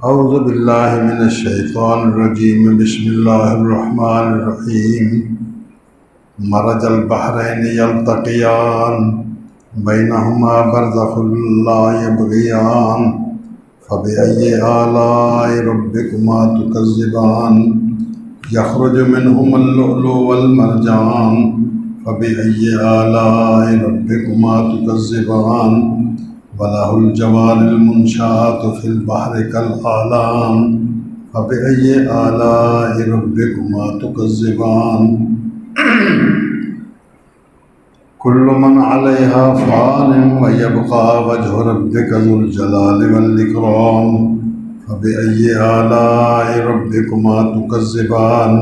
اعوذ باللہ من الشیطان الرجیم بسم اللہ الرحمن الرحیم مرج البحرین یلتقیان بینہما برزخ لا یبغیان فبأی آلاء ربکما تکذبان یخرج منہما اللؤلؤ والمرجان فبأی آلاء ربکما تکذبان وَلَهُ الْجَوَارِ الْمُنشَآتُ فِي الْبَحْرِ كَالْأَعْلَامِ فَبِأَيِّ آلَاءِ رَبِّكُمَا تُكَذِّبَانِ كُلُّ مَنْ عَلَيْهَا فَانٍ وَيَبْقَى وَجْهُ رَبِّكَ ذُو الْجَلَالِ وَالْإِكْرَامِ فَبِأَيِّ آلَاءِ رَبِّكُمَا تُكَذِّبَانِ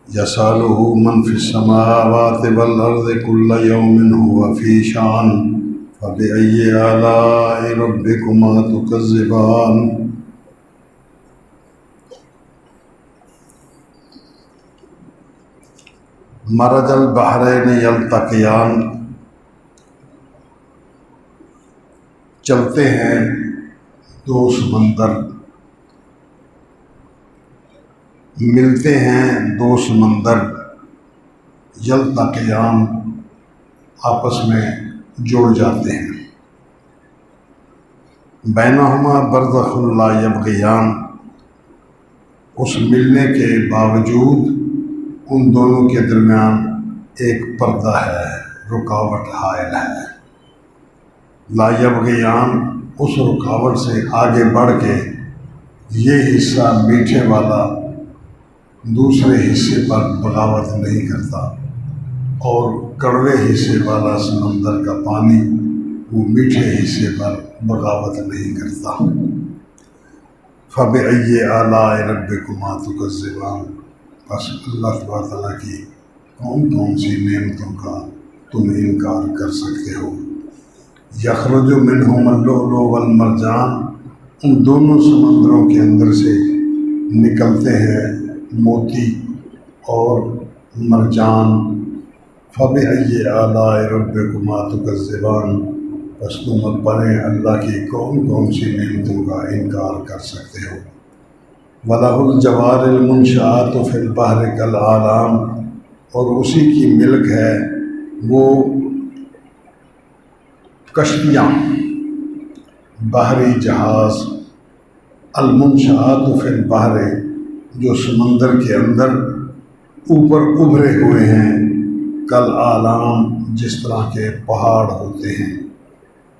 يَسْأَلُهُ مَنْ فِي السَّمَاوَاتِ وَالْأَرْضِ كُلَّ يَوْمٍ هُوَ فِي شَأْنٍ فَبِأَيِّ آلَاءِ رَبِّكُمَا تُكَذِّبَانِ مرج البحرین یلتقیان، چلتے ہیں دو سمندر، ملتے ہیں دو سمندر، یلتقیان آپس میں جڑ جاتے ہیں، بینہما برزخ لا یبغیان، اس ملنے کے باوجود ان دونوں کے درمیان ایک پردہ ہے، رکاوٹ حائل ہے۔ لا یبغیان، اس رکاوٹ سے آگے بڑھ کے یہ حصہ میٹھے والا دوسرے حصے پر بغاوت نہیں کرتا، اور کڑوے حصے والا سمندر کا پانی وہ میٹھے حصے پر بغاوت نہیں کرتا۔ فَبِأَيِّ آلَاءِ رَبِّكُمَا تُكَذِّبَانِ، بس اللہ تبارک تعالیٰ کی کون کون سی نعمتوں کا تم انکار کر سکتے ہو۔ یخرج منہما اللؤلؤ والمرجان، ان دونوں سمندروں کے اندر سے نکلتے ہیں موتی اور مرجان۔ فَبِأَيِّ آلَاءِ رَبِّكُمَا تُكَذِّبَانِ، بس تم اب پڑھیں اللہ کی کون کون سی نعمتوں کا انکار کر سکتے ہو۔ وَلَهُ الْجَوَارِ الْمُنشَآتُ فِي الْبَحْرِ كَالْأَعْلَامِ، اور اسی کی ملک ہے وہ کشتیاں، بحری جہاز، المنشآت فی البحر، جو سمندر کے اندر اوپر ابھرے ہوئے ہیں، کالأعلام، جس طرح کے پہاڑ ہوتے ہیں۔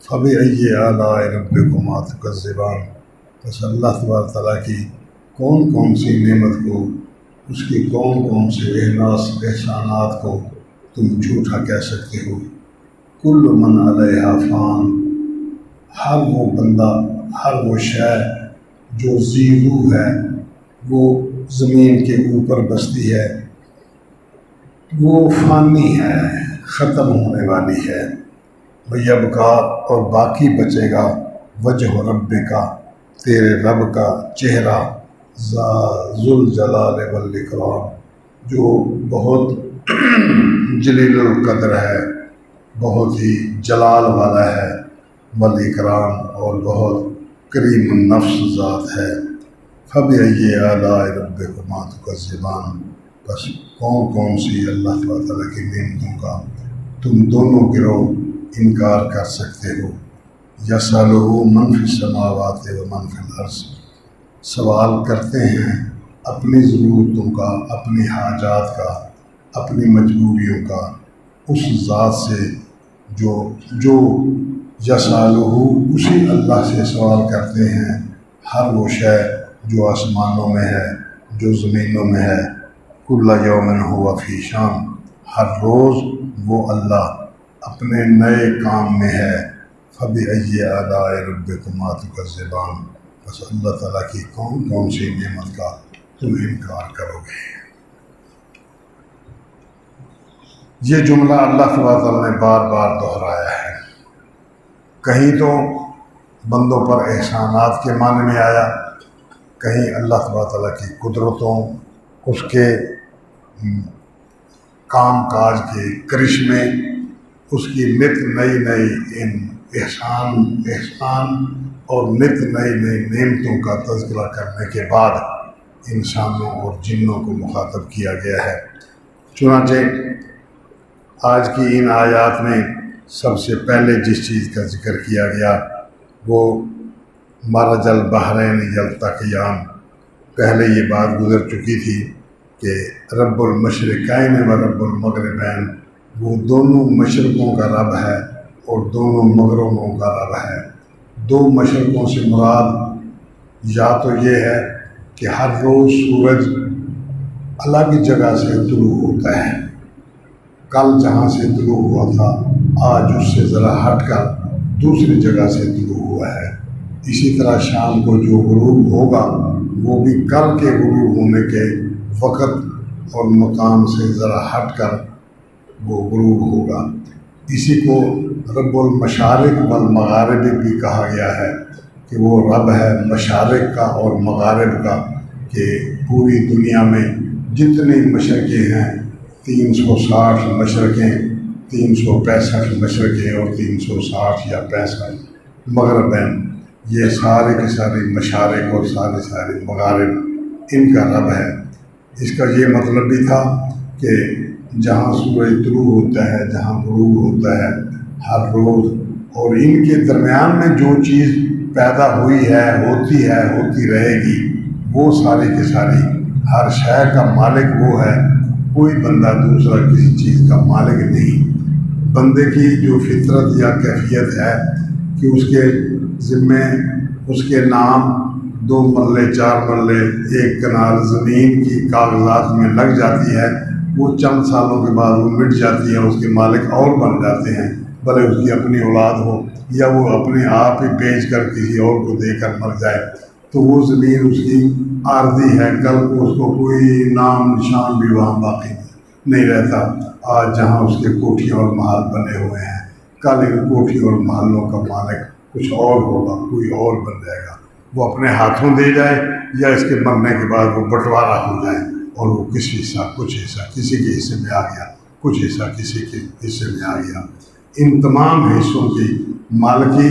فَبِأَيِّ آلَاءِ رَبِّكُمَا تُكَذِّبَانِ، بس اللہ تبارک تعالیٰ کی کون کون سی نعمت کو، اس کی کون کون سے احسانات کو تم جھوٹا کہہ سکتے ہو۔ کل من علیہا فان، ہر وہ بندہ، ہر وہ شے جو زیرو ہے، وہ زمین کے اوپر بستی ہے، وہ فانی ہے، ختم ہونے والی ہے۔ وَيَبْقَى، اور باقی بچے گا، وجہ رب کا، تیرے رب کا چہرہ، ذو الجلال والاکرام، جو بہت جلیل القدر ہے، بہت ہی جلال والا ہے، والاکرام، اور بہت کریم النفس ذات ہے۔ فَبِأَيِّ آلَاءِ رَبِّكُمَا تُكَذِّبَانِ، بس کون کون سی اللہ تعالیٰ کی نعمتوں کا تم دونوں گروہ انکار کر سکتے ہو۔ یسألہ من فی السماوات ومن فی الارض، سوال کرتے ہیں اپنی ضرورتوں کا، اپنی حاجات کا، اپنی مجبوریوں کا اس ذات سے جو یسألہ، اسی اللہ سے سوال کرتے ہیں ہر وہ شے جو آسمانوں میں ہے، جو زمینوں میں ہے۔ کل یوم ہو فی شان، ہر روز وہ اللہ اپنے نئے کام میں ہے۔ فَبِأَيِّ آلَاءِ رَبِّكُمَا تُكَذِّبَانِ، بس اللہ تعالیٰ کی کون کون سی نعمت کا تم انکار کرو گے۔ یہ جملہ اللہ تعالیٰ نے بار بار دہرایا ہے، کہیں تو بندوں پر احسانات کے معنی میں آیا، کہیں اللہ تعالیٰ کی قدرتوں، اس کے کام کاج کے کرشمے، اس کی نت نئی نئی ان احسان اور نت نئی نئی نعمتوں کا تذکرہ کرنے کے بعد انسانوں اور جنوں کو مخاطب کیا گیا ہے۔ چنانچہ آج کی ان آیات میں سب سے پہلے جس چیز کا ذکر کیا گیا وہ مرج البحرین یلتقیان۔ پہلے یہ بات گزر چکی تھی کہ رب المشرقین و رب المغربین، وہ دونوں مشرقوں کا رب ہے اور دونوں مغربوں کا رب ہے۔ دو مشرقوں سے مراد یا تو یہ ہے کہ ہر روز سورج الگ جگہ سے طلوع ہوتا ہے، کل جہاں سے طلوع ہوا تھا آج اس سے ذرا ہٹ کر دوسری جگہ سے طلوع ہوا ہے۔ اسی طرح شام کو جو غروب ہوگا وہ بھی کل کے غروب ہونے کے وقت اور مقام سے ذرا ہٹ کر وہ غروب ہوگا۔ اسی کو رب المشارق والمغارب بھی کہا گیا ہے کہ وہ رب ہے مشارق کا اور مغارب کا، کہ پوری دنیا میں جتنی مشرقیں ہیں 360 مشرقیں، 365 مشرقیں اور 360 یا 65 مغربین، یہ سارے کے سارے مشارق اور سارے مغارب ان کا رب ہے۔ اس کا یہ مطلب بھی تھا کہ جہاں سورج طلوع ہوتا ہے، جہاں غروب ہوتا ہے ہر روز، اور ان کے درمیان میں جو چیز پیدا ہوئی ہے، ہوتی رہے گی، وہ ساری کی ساری ہر شے کا مالک وہ ہے، کوئی بندہ دوسرا کسی چیز کا مالک نہیں۔ بندے کی جو فطرت یا کیفیت ہے کہ اس کے ذمے اس کے نام 2 مرلے 4 مرلے 1 کنال زمین کی کاغذات میں لگ جاتی ہے، وہ چند سالوں کے بعد وہ مٹ جاتی ہے، اس کے مالک اور بن جاتے ہیں، بھلے اس کی اپنی اولاد ہو یا وہ اپنے آپ ہی بیچ کر کسی اور کو دے کر مر جائے، تو وہ زمین اس کی عارضی ہے، کل کو اس کو کوئی نام نشان بھی وہاں باقی نہیں رہتا۔ آج جہاں اس کے کوٹھیاں اور محل بنے ہوئے ہیں، کل ان کوٹھیوں اور محلوں کا مالک کچھ اور ہوگا، کوئی اور بن جائے گا، وہ اپنے ہاتھوں دے جائے یا اس کے مرنے کے بعد وہ بٹوارا ہو جائے، اور وہ کچھ حصہ کسی کے حصے میں آ گیا، کچھ حصہ کسی کے حصے میں آ گیا۔ ان تمام حصوں کی مالکی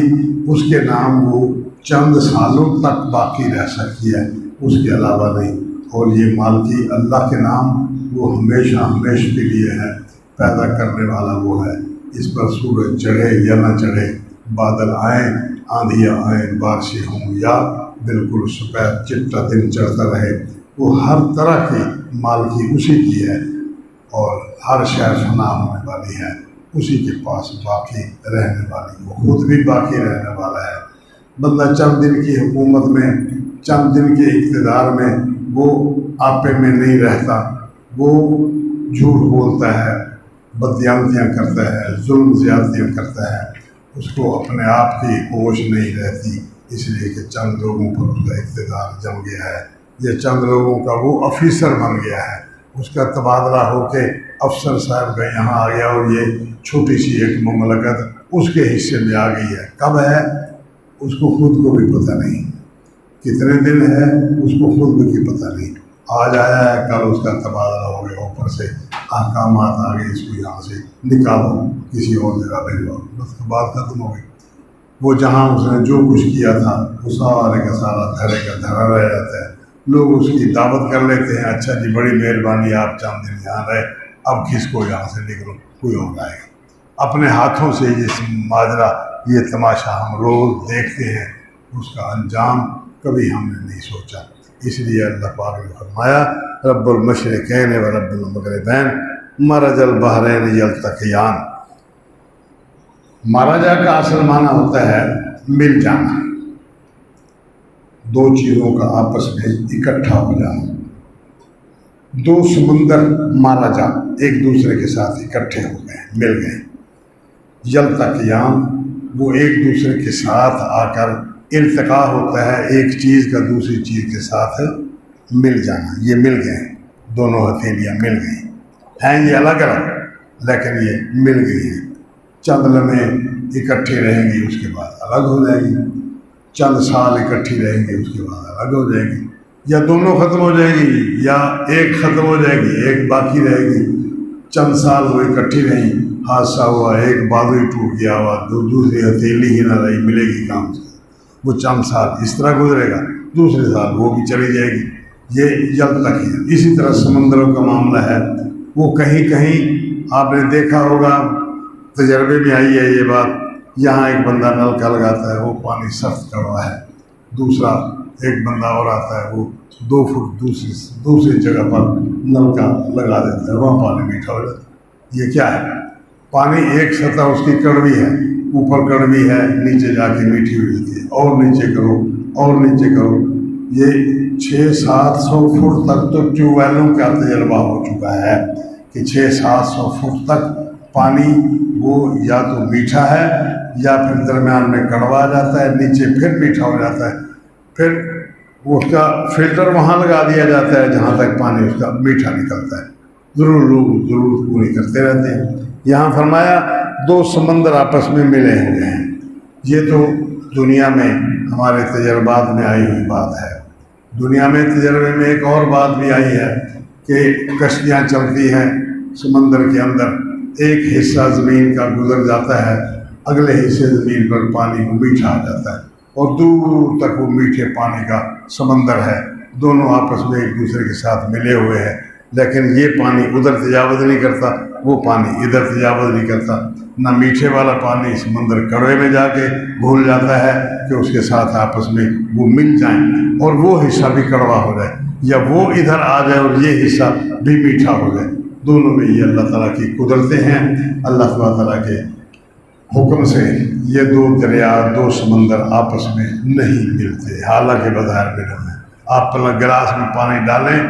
اس کے نام وہ چند سالوں تک باقی رہ سکتی ہے، اس کے علاوہ نہیں، اور یہ مالکی اللہ کے نام وہ ہمیشہ کے لیے ہے۔ پیدا کرنے والا وہ ہے، اس پر سورج چڑھے یا نہ چڑھے، بادل آئیں، آندھیاں آئیں، بارشیں ہوں، یا بالکل سفید چٹا دن چڑھتا رہے، وہ ہر طرح کی مالکی اسی کی ہے، اور ہر شے فنا ہونے والی ہے، اسی کے پاس باقی رہنے والی، وہ خود بھی باقی رہنے والا ہے۔ بندہ چند دن کی حکومت میں، چند دن کے اقتدار میں وہ آپے میں نہیں رہتا، وہ جھوٹ بولتا ہے، بدیانتیاں کرتا ہے، ظلم زیادتیاں کرتا ہے، اس کو اپنے آپ کی ہوش نہیں رہتی، اس لیے کہ چند لوگوں پر اس کا اقتدار جم گیا ہے، یا چند لوگوں کا وہ افیسر بن گیا ہے، اس کا تبادلہ ہو کے افسر صاحب کا یہاں آ گیا، اور یہ چھوٹی سی ایک مملکت اس کے حصے میں آ گئی ہے۔ کب ہے اس کو خود کو بھی پتہ نہیں، کتنے دن ہے اس کو خود بھی پتہ نہیں، آج آیا ہے کل اس کا تبادلہ ہو گیا، اوپر سے احکامات آ گئے، اس کو یہاں سے نکالو کسی اور جگہ بھیجو، بس بات ختم ہو گئی۔ وہ جہاں اس نے جو کچھ کیا تھا وہ سارے کا سارا دھرے کا دھرا رہ جاتا ہے، لوگ اس کی دعوت کر لیتے ہیں، اچھا جی بڑی مہربانی آپ چند دن یہاں رہے، اب کس کو یہاں سے نکلو، کوئی اور آئے گا۔ اپنے ہاتھوں سے یہ ماجرا، یہ تماشا ہم روز دیکھتے ہیں، اس کا انجام کبھی ہم نے نہیں سوچا۔ اس لیے اللہ پاک نے فرمایا رب المشرقین و رب المغربین مرج البحرین یلتقیان۔ مرجا کا اصل معنی ہوتا ہے مل جانا، دو چیزوں کا آپس میں اکٹھا ہو جانا۔ دو سمندر مرجا ایک دوسرے کے ساتھ اکٹھے ہو گئے، مل گئے۔ یلتقیان وہ ایک دوسرے کے ساتھ آ کر التقاء ہوتا ہے، ایک چیز کا دوسری چیز کے ساتھ مل جانا، یہ مل گئے، دونوں ہتھیلیاں مل گئیں، ہیں یہ الگ الگ لیکن یہ مل گئی ہیں۔ چند لمحے اکٹھی رہیں گی، اس کے بعد الگ ہو جائے گی، چند سال اکٹھی رہیں گی، اس کے بعد الگ ہو جائے گی، یا دونوں ختم ہو جائے گی یا ایک ختم ہو جائے گی، ایک باقی رہے گی۔ چند سال وہ اکٹھی رہیں، حادثہ ہوا، ایک بازو ہی ٹوٹ گیا ہوا، دوسری ہتھیلی ہی نہ رہی، ملے گی کام سے، وہ چند سال اس طرح گزرے گا، دوسرے سال وہ بھی چلی جائے گی، یہ جلد تک ہے۔ اسی طرح سمندروں کا معاملہ ہے، وہ کہیں کہیں آپ نے دیکھا ہوگا، تجربے میں آئی ہے یہ بات، یہاں ایک بندہ نل کا لگاتا ہے وہ پانی سخت کڑوا ہے، دوسرا ایک بندہ اور آتا ہے وہ 2 فٹ دوسری جگہ پر نل کا لگا دیتا ہے، وہاں پانی میٹھا ہو جاتا ہے۔ یہ کیا ہے؟ پانی ایک سطح اس کی کڑوی ہے، اوپر کڑوی ہے، نیچے جا کے میٹھی ہو جاتی ہے، اور نیچے کرو اور نیچے کرو۔ یہ 600-700 فٹ تک تو ٹیوب ویلوں کا تجربہ ہو چکا ہے کہ 600-700 فٹ تک پانی وہ یا تو میٹھا ہے یا پھر درمیان میں کڑوا جاتا ہے، نیچے پھر میٹھا ہو جاتا ہے، پھر اس کا فلٹر وہاں لگا دیا جاتا ہے جہاں تک پانی اس کا میٹھا نکلتا ہے۔ ضرور لوگ ضرورت پوری کرتے رہتے ہیں۔ یہاں فرمایا 2 سمندر آپس میں ملے ہوئے ہیں۔ یہ تو دنیا میں ہمارے تجربات میں آئی ہوئی بات ہے۔ دنیا میں تجربے میں ایک اور بات بھی آئی ہے کہ کشتیاں چلتی ہیں سمندر کے اندر، ایک حصہ زمین کا گزر جاتا ہے، اگلے حصے زمین پر پانی کو میٹھا آ جاتا ہے، اور دور تک وہ میٹھے پانی کا سمندر ہے، دونوں آپس میں ایک دوسرے کے ساتھ ملے ہوئے ہیں، لیکن یہ پانی ادھر تجاوز نہیں کرتا، وہ پانی ادھر تجاوز نہیں کرتا۔ نہ میٹھے والا پانی سمندر کڑوے میں جا کے بھول جاتا ہے کہ اس کے ساتھ آپس میں وہ مل جائیں اور وہ حصہ بھی کڑوا ہو جائے، یا وہ ادھر آ جائے اور یہ حصہ بھی میٹھا ہو جائے۔ دونوں میں یہ اللہ تعالیٰ کی قدرتیں ہیں۔ اللہ تعالیٰ کے حکم سے یہ 2 دریا 2 سمندر آپس میں نہیں ملتے، حالانکہ بظاہر ملے ہیں۔ آپ پہلے گلاس میں پانی ڈالیں،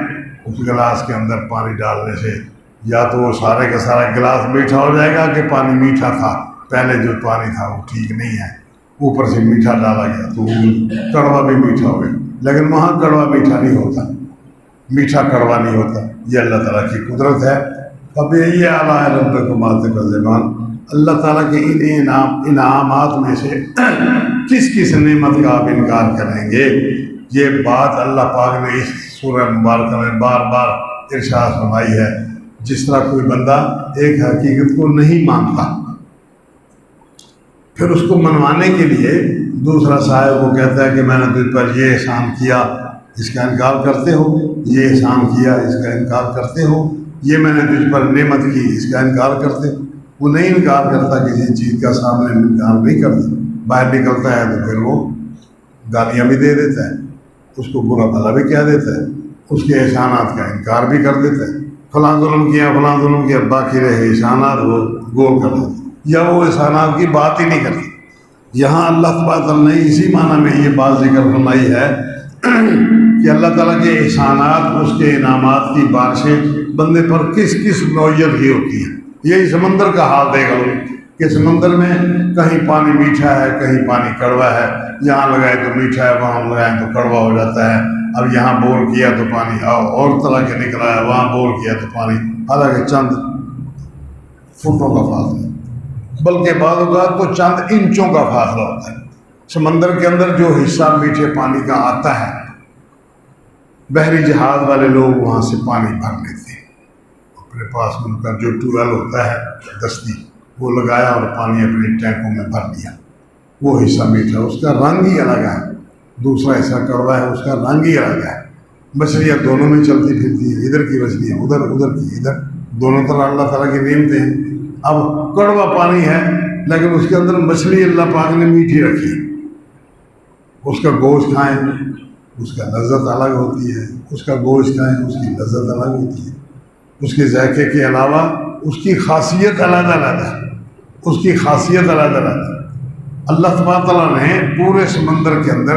اس گلاس کے اندر پانی ڈالنے سے یا تو وہ سارے کا سارا گلاس میٹھا ہو جائے گا کہ پانی میٹھا تھا، پہلے جو پانی تھا وہ ٹھیک نہیں ہے، اوپر سے میٹھا ڈالا گیا تو وہ کڑوا بھی میٹھا ہو گیا، لیکن وہاں کڑوا میٹھا نہیں ہوتا، میٹھا کڑوا نہیں ہوتا۔ یہ اللہ تعالیٰ کی قدرت ہے۔ اب یہ اعلیٰ ربکم تکذبان، اللہ تعالیٰ کے ان انعامات میں سے کس نعمت کا آپ انکار کریں گے؟ یہ بات اللہ پاک نے اس سورہ مبارکہ میں بار بار ارشاد فرمائی ہے۔ جس طرح کوئی بندہ ایک حقیقت کو نہیں مانتا، پھر اس کو منوانے کے لیے دوسرا صاحب کو کہتا ہے کہ میں نے تجھ پر یہ احسان کیا، اس کا انکار کرتے ہو، یہ احسان کیا، اس کا انکار کرتے ہو، یہ میں نے تجھ پر نعمت کی، اس کا انکار کرتے ہو۔ وہ نہیں انکار کرتا، کسی چیز کا سامنے انکار نہیں کرتا، باہر نکلتا ہے تو پھر وہ گالیاں بھی دے دیتا ہے، اس کو برا بھلا بھی کہہ دیتا ہے، اس کے احسانات کا انکار بھی کر دیتا ہے، فلاں ظلم کیا، باقی رہے احسانات وہ گول کر دیتے، یا وہ احسانات کی بات ہی نہیں کرتی۔ یہاں اللہ تعالیٰ نے اسی معنی میں یہ بات ذکر فرمائی ہے کہ اللہ تعالیٰ کے احسانات، اس کے انعامات کی بارشیں بندے پر کس نوعیت کی ہوتی ہیں۔ یہی سمندر کا حال دے گا کہ سمندر میں کہیں پانی میٹھا ہے، کہیں پانی کڑوا ہے، یہاں لگائے تو میٹھا ہے، وہاں لگائے تو کڑوا ہو جاتا ہے۔ اب یہاں بور کیا تو پانی اور طرح کے نکلا ہے، وہاں بور کیا تو پانی، حالانکہ چند فٹوں کا فاصلہ، بلکہ بعض اوقات تو چند انچوں کا فاصلہ ہوتا ہے۔ سمندر کے اندر جو حصہ میٹھے پانی کا آتا ہے، بحری جہاز والے لوگ وہاں سے پانی بھر لیتے ہیں، اپنے پاس ان کا جو ٹیوبویل ہوتا ہے دستی، وہ لگایا اور پانی اپنے ٹینکوں میں بھر لیا، وہ حصہ میٹھا، اس کا رنگ ہی الگ ہے، دوسرا حصہ کڑوا ہے، اس کا رنگ ہی الگ ہے۔ مچھلیاں دونوں میں چلتی پھرتی ہیں، ادھر کی مچھلیاں ادھر کی ادھر، دونوں طرح اللہ تعالیٰ کی نعمتیں ہیں۔ اب کڑوا پانی ہے لیکن اس کے اندر مچھلی اللہ پاک نے میٹھی رکھی، اس کا گوشت کھائیں اس کا لذت الگ ہوتی ہے، اس کا گوشت کھائیں اس کی لذت الگ ہوتی ہے، اس کے ذائقے کے علاوہ اس کی خاصیت الگ الگ ہے، اس کی خاصیت الگ الگ ہے۔ اللہ تعالیٰ نے پورے سمندر کے اندر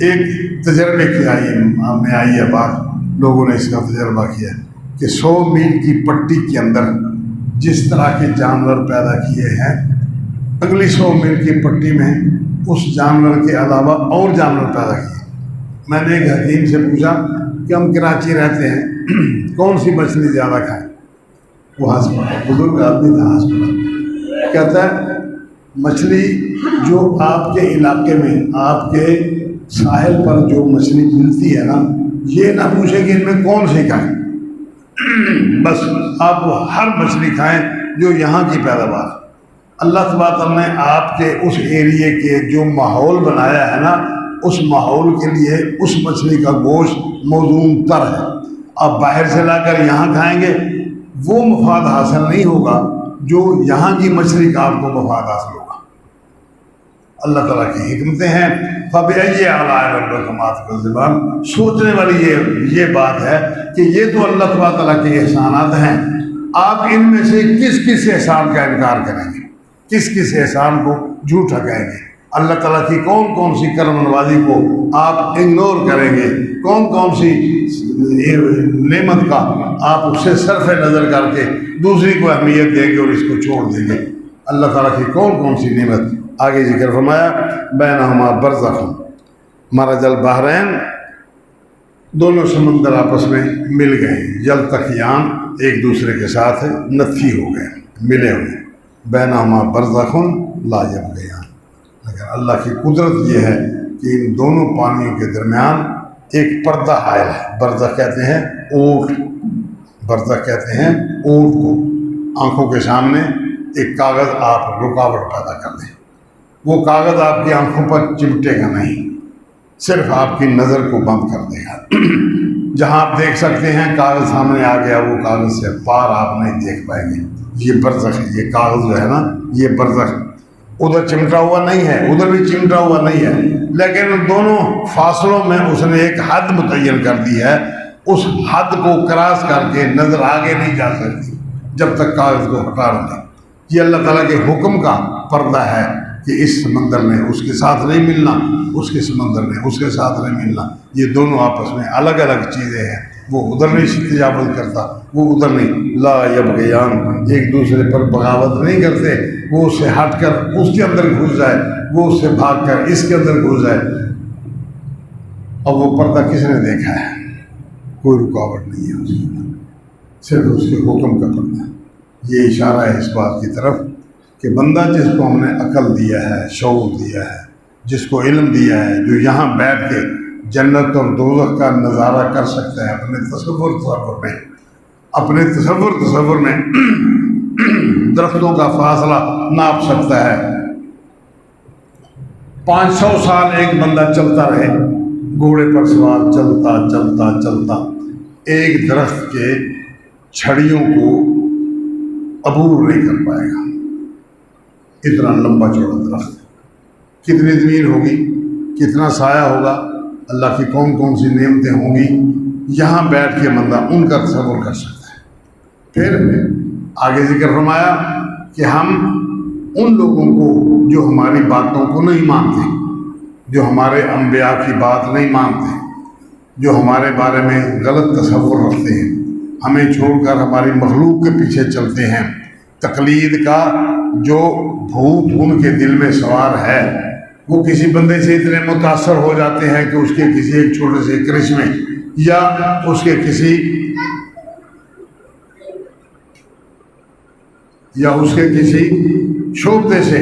ایک تجربے کی آئی ہے بات، لوگوں نے اس کا تجربہ کیا کہ 100 میل کی پٹی کے اندر جس طرح کے جانور پیدا کیے ہیں، اگلی 100 میل کی پٹی میں اس جانور کے علاوہ اور جانور پیدا کیے۔ میں نے ایک حکیم سے پوچھا کہ ہم کراچی رہتے ہیں، کون سی مچھلی زیادہ کھائیں؟ وہ ہنس پڑا، بزرگ آدمی تھا، ہنس پڑا، کہتا ہے مچھلی جو آپ کے علاقے میں، آپ کے ساحل پر جو مچھلی ملتی ہے نا، یہ نہ پوچھے کہ ان میں کون سی کھائیں، بس آپ ہر مچھلی کھائیں جو یہاں کی پیداوار۔ اللہ تبارک نے آپ کے اس ایریے کے جو ماحول بنایا ہے نا، اس ماحول کے لیے اس مچھلی کا گوشت موزون تر ہے. آپ باہر سے لا کر یہاں کھائیں گے وہ مفاد حاصل نہیں ہوگا جو یہاں کی مچھلی کا آپ کو مفاد حاصل ہوگا. اللہ تعالیٰ کی حکمتیں ہیں. فَبِأَيِّ آلَاءِ رَبِّكُمَا تُكَذِّبَانِ. سوچنے والی یہ بات ہے کہ یہ تو اللہ تعالیٰ کے احسانات ہیں، آپ ان میں سے کس کس احسان کا انکار کریں گے، کس کس احسان کو جھوٹا کہیں گے. اللہ تعالیٰ کی کون کون سی کرم نوازی کو آپ اگنور کریں گے، کون کون سی نعمت کا آپ اس سے صرف نظر کر کے دوسری کو اہمیت دیں گے اور اس کو چھوڑ دیں گے. اللہ تعالیٰ کی کون کون سی نعمت. آگے ذکر فرمایا بینہما برزخ مرج البحرین، دونوں سمندر آپس میں مل گئے، یلتقیان ایک دوسرے کے ساتھ نتفی ہو گئے، ملے ہوئے. بینہما برزخ لا یبغیان. لیکن اللہ کی قدرت یہ ہے کہ ان دونوں پانیوں کے درمیان ایک پردہ حائل ہے. برزخ کہتے ہیں اونٹ، برزخ کہتے ہیں اونٹ کو. آنکھوں کے سامنے ایک کاغذ آپ رکاوٹ پیدا کر دیں، وہ کاغذ آپ کی آنکھوں پر چمٹے گا نہیں، صرف آپ کی نظر کو بند کر دے گا. جہاں آپ دیکھ سکتے ہیں کاغذ سامنے آ گیا، وہ کاغذ سے پار آپ نہیں دیکھ پائیں گے. یہ برزخ ہے. یہ کاغذ جو ہے نا، یہ برزخ ادھر چمٹا ہوا نہیں ہے، ادھر بھی چمٹا ہوا نہیں ہے، لیکن ان دونوں فاصلوں میں اس نے ایک حد متعین کر دی ہے. اس حد کو کراس کر کے نظر آگے نہیں جا سکتی جب تک کاغذ کو ہٹا لیں. یہ اللہ تعالیٰ کے حکم کا پردہ ہے کہ اس سمندر نے اس کے ساتھ نہیں ملنا، اس کے سمندر نے اس کے ساتھ نہیں ملنا. یہ دونوں آپس میں الگ الگ چیزیں ہیں. وہ ادھر نہیں تجاوز کرتا، وہ ادھر نہیں. لا یبغیان، ایک دوسرے پر بغاوت نہیں کرتے. وہ اس سے ہٹ کر اس کے اندر گھس جائے، وہ اس سے بھاگ کر اس کے اندر گھس جائے. اب وہ پردہ کس نے دیکھا ہے؟ کوئی رکاوٹ نہیں ہے اس کے اندر، صرف اس کے حکم کا پردہ. یہ اشارہ ہے اس بات کی طرف کہ بندہ جس کو ہم نے عقل دیا ہے، شعور دیا ہے، جس کو علم دیا ہے، جو یہاں بیٹھ کے جنت اور دوزخ کا نظارہ کر سکتا ہے اپنے تصور میں درختوں کا فاصلہ ناپ سکتا ہے. 500 سال ایک بندہ چلتا رہے گھوڑے پر سوار، چلتا چلتا چلتا ایک درخت کے چھڑیوں کو عبور نہیں کر پائے گا. اتنا لمبا چوڑا درخت، کتنی زمین ہوگی، کتنا سایہ ہوگا، اللہ کی کون کون سی نعمتیں ہوں گی. یہاں بیٹھ کے بندہ ان کا تصور کر سکتا ہے. پھر آگے ذکر فرمایا کہ ہم ان لوگوں کو جو ہماری باتوں کو نہیں مانتے، جو ہمارے انبیاء کی بات نہیں مانتے، جو ہمارے بارے میں غلط تصور رکھتے ہیں، ہمیں چھوڑ کر ہماری مخلوق کے پیچھے چلتے ہیں، تقلید کا جو بھوت ان کے دل میں سوار ہے، وہ کسی بندے سے اتنے متاثر ہو جاتے ہیں کہ اس کے کسی ایک چھوٹے سے کرشمے یا اس کے کسی شعبے سے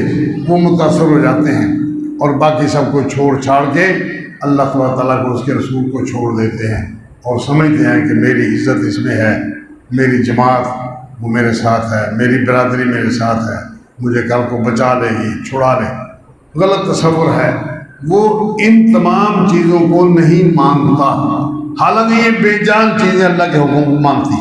وہ متاثر ہو جاتے ہیں اور باقی سب کو چھوڑ چھاڑ کے اللہ تعالیٰ کو، اس کے رسول کو چھوڑ دیتے ہیں اور سمجھتے ہیں کہ میری عزت اس میں ہے، میری جماعت وہ میرے ساتھ ہے، میری برادری میرے ساتھ ہے، مجھے کل کو بچا لے گی، چھڑا لے. غلط تصور ہے. وہ ان تمام چیزوں کو نہیں مانتا، حالانکہ یہ بے جان چیزیں اللہ کے حکم کو مانتی،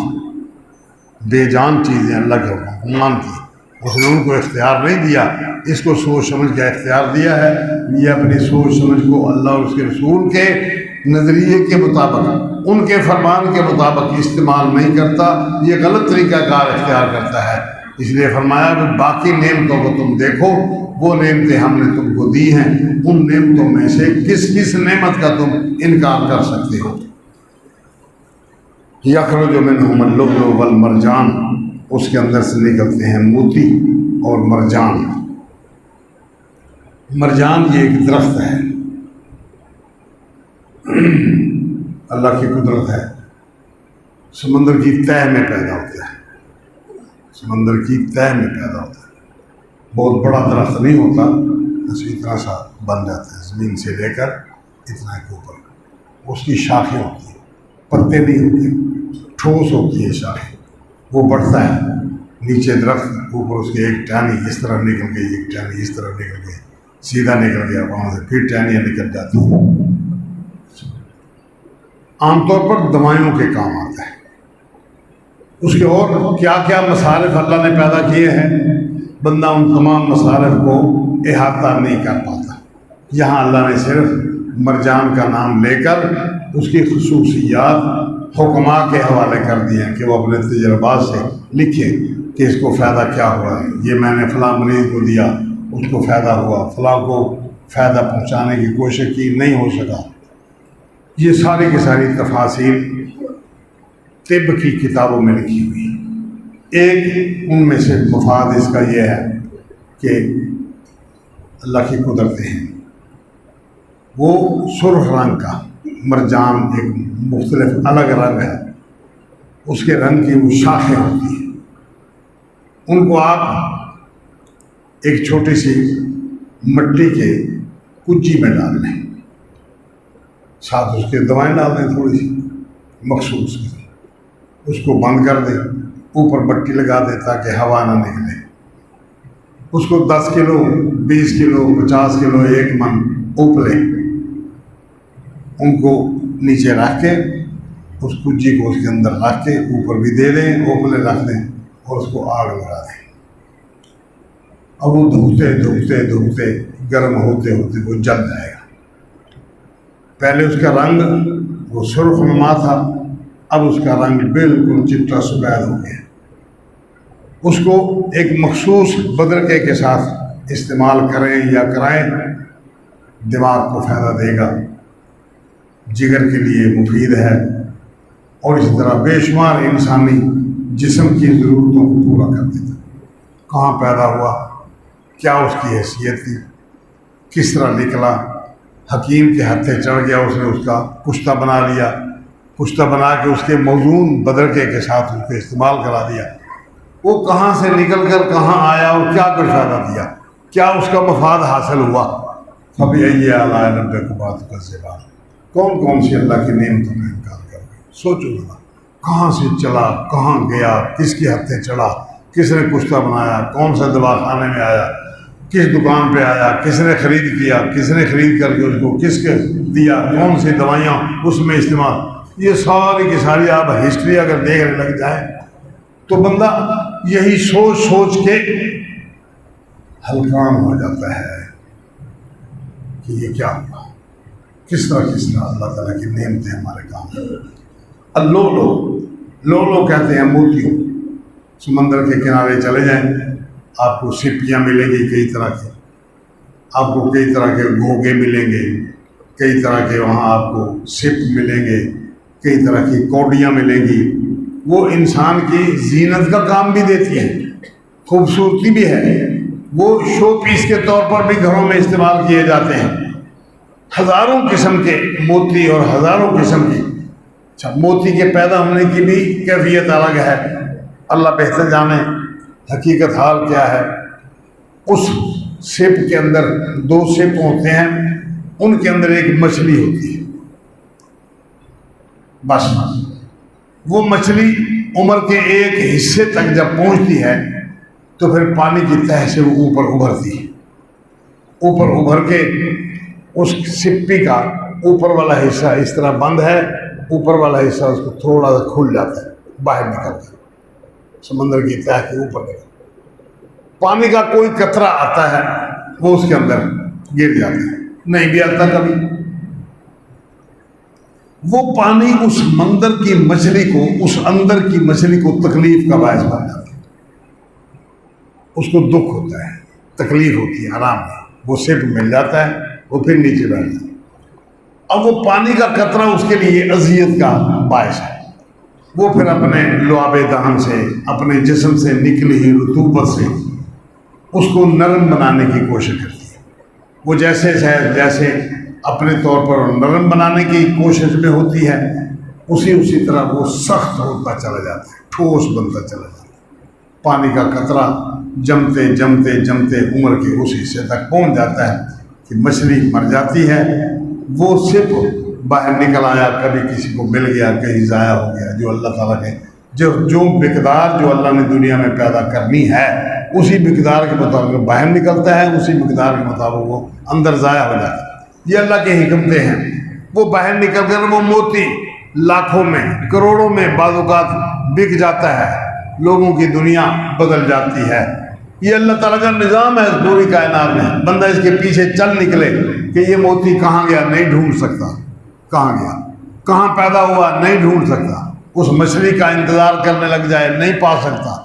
بے جان چیزیں اللہ کے حکم کو مانتی. اس نے ان کو اختیار نہیں دیا، اس کو سوچ سمجھ کا اختیار دیا ہے. یہ اپنی سوچ سمجھ کو اللہ اور اس کے رسول کے نظریے کے مطابق، ان کے فرمان کے مطابق استعمال نہیں کرتا، یہ غلط طریقہ کار اختیار کرتا ہے. اس لیے فرمایا کہ باقی نعمتوں کو تم دیکھو، وہ نعمتیں ہم نے تم کو دی ہیں، ان نعمتوں میں سے کس کس نعمت کا تم انکار کر سکتے ہو. یخرج منہم اللؤلؤ والمرجان، اس کے اندر سے نکلتے ہیں موتی اور مرجان. مرجان یہ ایک درخت ہے، اللہ کی قدرت ہے. سمندر کی تہ میں پیدا ہوتا ہے، سمندر کی تہ میں پیدا ہوتا ہے. بہت بڑا درخت نہیں ہوتا، بس اتنا سا بن جاتا ہے زمین سے لے کر اتنا کے اوپر. اس کی شاخیں ہوتی ہیں، پتے نہیں ہوتے، ٹھوس ہوتی ہے شاخیں. وہ بڑھتا ہے، نیچے درخت، اوپر اس کے ایک ٹہنی اس طرح نکل گئی، ایک ٹہنی اس طرح نکل گئی، سیدھا نکل گیا، وہاں سے پھر ٹہنیاں نکل جاتی ہیں۔ عام طور پر دوائیوں کے کام آتا ہے۔ اس کے اور کیا کیا مصارف اللہ نے پیدا کیے ہیں، بندہ ان تمام مصارف کو احاطہ نہیں کر پاتا۔ یہاں اللہ نے صرف مرجان کا نام لے کر اس کی خصوصیات حکماء کے حوالے کر دیے ہیں کہ وہ اپنے تجربات سے لکھیں کہ اس کو فائدہ کیا ہوا ہے، یہ میں نے فلاں مریض کو دیا اس کو فائدہ ہوا، فلاں کو فائدہ پہنچانے کی کوشش کی نہیں ہو سکا۔ یہ ساری کی ساری تفاصیل طب کی کتابوں میں لکھی ہوئی ہے۔ ایک ان میں سے مفاد اس کا یہ ہے کہ اللہ کی قدرتیں ہیں۔ وہ سرخ رنگ کا مرجان ایک مختلف الگ رنگ ہے، اس کے رنگ کی وہ شاخیں ہوتی ہیں، ان کو آپ ایک چھوٹی سی مٹی کے کچی میں ڈال لیں، ساتھ اس کے دوائیں ڈال دیں تھوڑی سی مخصوص، اس کو بند کر دیں، اوپر مٹی لگا دیں تاکہ ہوا نہ نکلے۔ اس کو 10 کلو 20 کلو 50 کلو 1 من اوپلے، ان کو نیچے رکھ کے اس کجی کو اس کے اندر رکھ کے اوپر بھی دے دیں، اوپلے رکھ دیں اور اس کو آگ لگا دیں۔ اب وہ دھوتے دھوتے دھوتے گرم ہوتے ہوتے وہ جل جائے گا۔ پہلے اس کا رنگ وہ سرخ نما تھا، اب اس کا رنگ بالکل چٹا سفید ہو گیا۔ اس کو ایک مخصوص بدرقے کے ساتھ استعمال کریں یا کرائیں، دماغ کو فائدہ دے گا، جگر کے لیے مفید ہے، اور اسی طرح بے شمار انسانی جسم کی ضرورتوں کو پورا کر دیتا۔ کہاں پیدا ہوا، کیا اس کی حیثیت تھی، کس طرح نکلا، حکیم کے ہتھے چڑھ گیا، اس نے اس کا پشتہ بنا لیا، پشتہ بنا کے اس کے موزون بدرقے کے ساتھ اس کو استعمال کرا دیا۔ وہ کہاں سے نکل کر کہاں آیا اور کیا کچھ فائدہ دیا، کیا اس کا مفاد حاصل ہوا۔ فَبِأَيِّ آلَاءِ رَبِّكُمَا تُكَذِّبَانِ، کون کون سی اللہ کی نعمتوں کا انکار کر گئے۔ سوچو ذرا، کہاں سے چلا، کہاں گیا، کس کے ہتھے چڑھا، کس نے پشتہ بنایا، کون سا دواخانے میں آیا، کس دکان پہ آیا، کس نے خرید کیا، کس نے خرید کر کے اس کو کس کے دیا، کون سی دوائیاں اس میں استعمال۔ یہ ساری کی ساری آپ ہسٹری اگر دیکھنے لگ جائیں تو بندہ یہی سوچ سوچ کے ہلکان ہو جاتا ہے کہ یہ کیا ہوا، کس طرح اللہ تعالیٰ کی نعمتیں ہمارے کام ہیں۔ لولو کہتے ہیں موتیوں۔ سمندر کے کنارے چلے جائیں، آپ کو سپیاں ملیں گی کئی طرح کی، آپ کو کئی طرح کے گھوگے ملیں گے، کئی طرح کے وہاں آپ کو سپ ملیں گے، کئی طرح کی کوڈیاں ملیں گی۔ وہ انسان کی زینت کا کام بھی دیتی ہیں، خوبصورتی بھی ہے، وہ شو پیس کے طور پر بھی گھروں میں استعمال کیے جاتے ہیں۔ ہزاروں قسم کے موتی اور ہزاروں قسم کی، اچھا موتی کے پیدا ہونے کی بھی کیفیت الگ ہے، اللہ بہتر جانے حقیقت حال کیا ہے۔ اس سپ کے اندر 2 سپ ہوتے ہیں، ان کے اندر ایک مچھلی ہوتی ہے، بس وہ مچھلی عمر کے ایک حصے تک جب پہنچتی ہے تو پھر پانی کی تہہ سے وہ اوپر ابھرتی ہے، اوپر ابھر کے اس سپی کا اوپر والا حصہ اس طرح بند ہے، اوپر والا حصہ اس کو تھوڑا سا کھل جاتا ہے، باہر نکل کر سمندر کی تہہ کے اوپر نکل، پانی کا کوئی قطرہ آتا ہے وہ اس کے اندر گر جاتا ہے، نہیں بھی آتا کبھی۔ وہ پانی اس مندر کی مچھلی کو، اس اندر کی مچھلی کو تکلیف کا باعث بن جاتا ہے، اس کو دکھ ہوتا ہے، تکلیف ہوتی ہے، آرام ہے، وہ سپ مل جاتا ہے، وہ پھر نیچے بیٹھ جاتا ہے۔ اب وہ پانی کا قطرہ اس کے لیے اذیت کا باعث ہے، وہ پھر اپنے لعاب دہن سے، اپنے جسم سے نکلی ہوئی رطوبت سے اس کو نرم بنانے کی کوشش کرتی ہے۔ وہ جیسے اپنے طور پر نرم بنانے کی کوشش میں ہوتی ہے، اسی طرح وہ سخت ہوتا چلا جاتا ہے، ٹھوس بنتا چلا جاتا ہے۔ پانی کا قطرہ جمتے جمتے جمتے عمر کے اس حصے تک پہنچ جاتا ہے کہ مچھلی مر جاتی ہے، وہ صرف باہر نکل آیا، کبھی کسی کو مل گیا، کہیں ضائع ہو گیا، جو اللہ تعالیٰ کے جو مقدار جو اللہ نے دنیا میں پیدا کرنی ہے اسی مقدار کے مطابق باہر نکلتا ہے، اسی مقدار کے مطابق وہ اندر ضائع ہو جاتا ہے۔ یہ اللہ کی حکمتیں ہیں۔ وہ باہر نکل کر وہ موتی لاکھوں میں کروڑوں میں بعض اوقات بک جاتا ہے، لوگوں کی دنیا بدل جاتی ہے۔ یہ اللہ تعالیٰ کا نظام ہے اس پوری کائنات میں۔ بندہ اس کے پیچھے چل نکلے کہ یہ موتی کہاں گیا نہیں ڈھونڈ سکتا، کہاں گیا، کہاں پیدا ہوا نہیں ڈھونڈ سکتا، اس مچھلی کا انتظار کرنے لگ جائے نہیں پا سکتا۔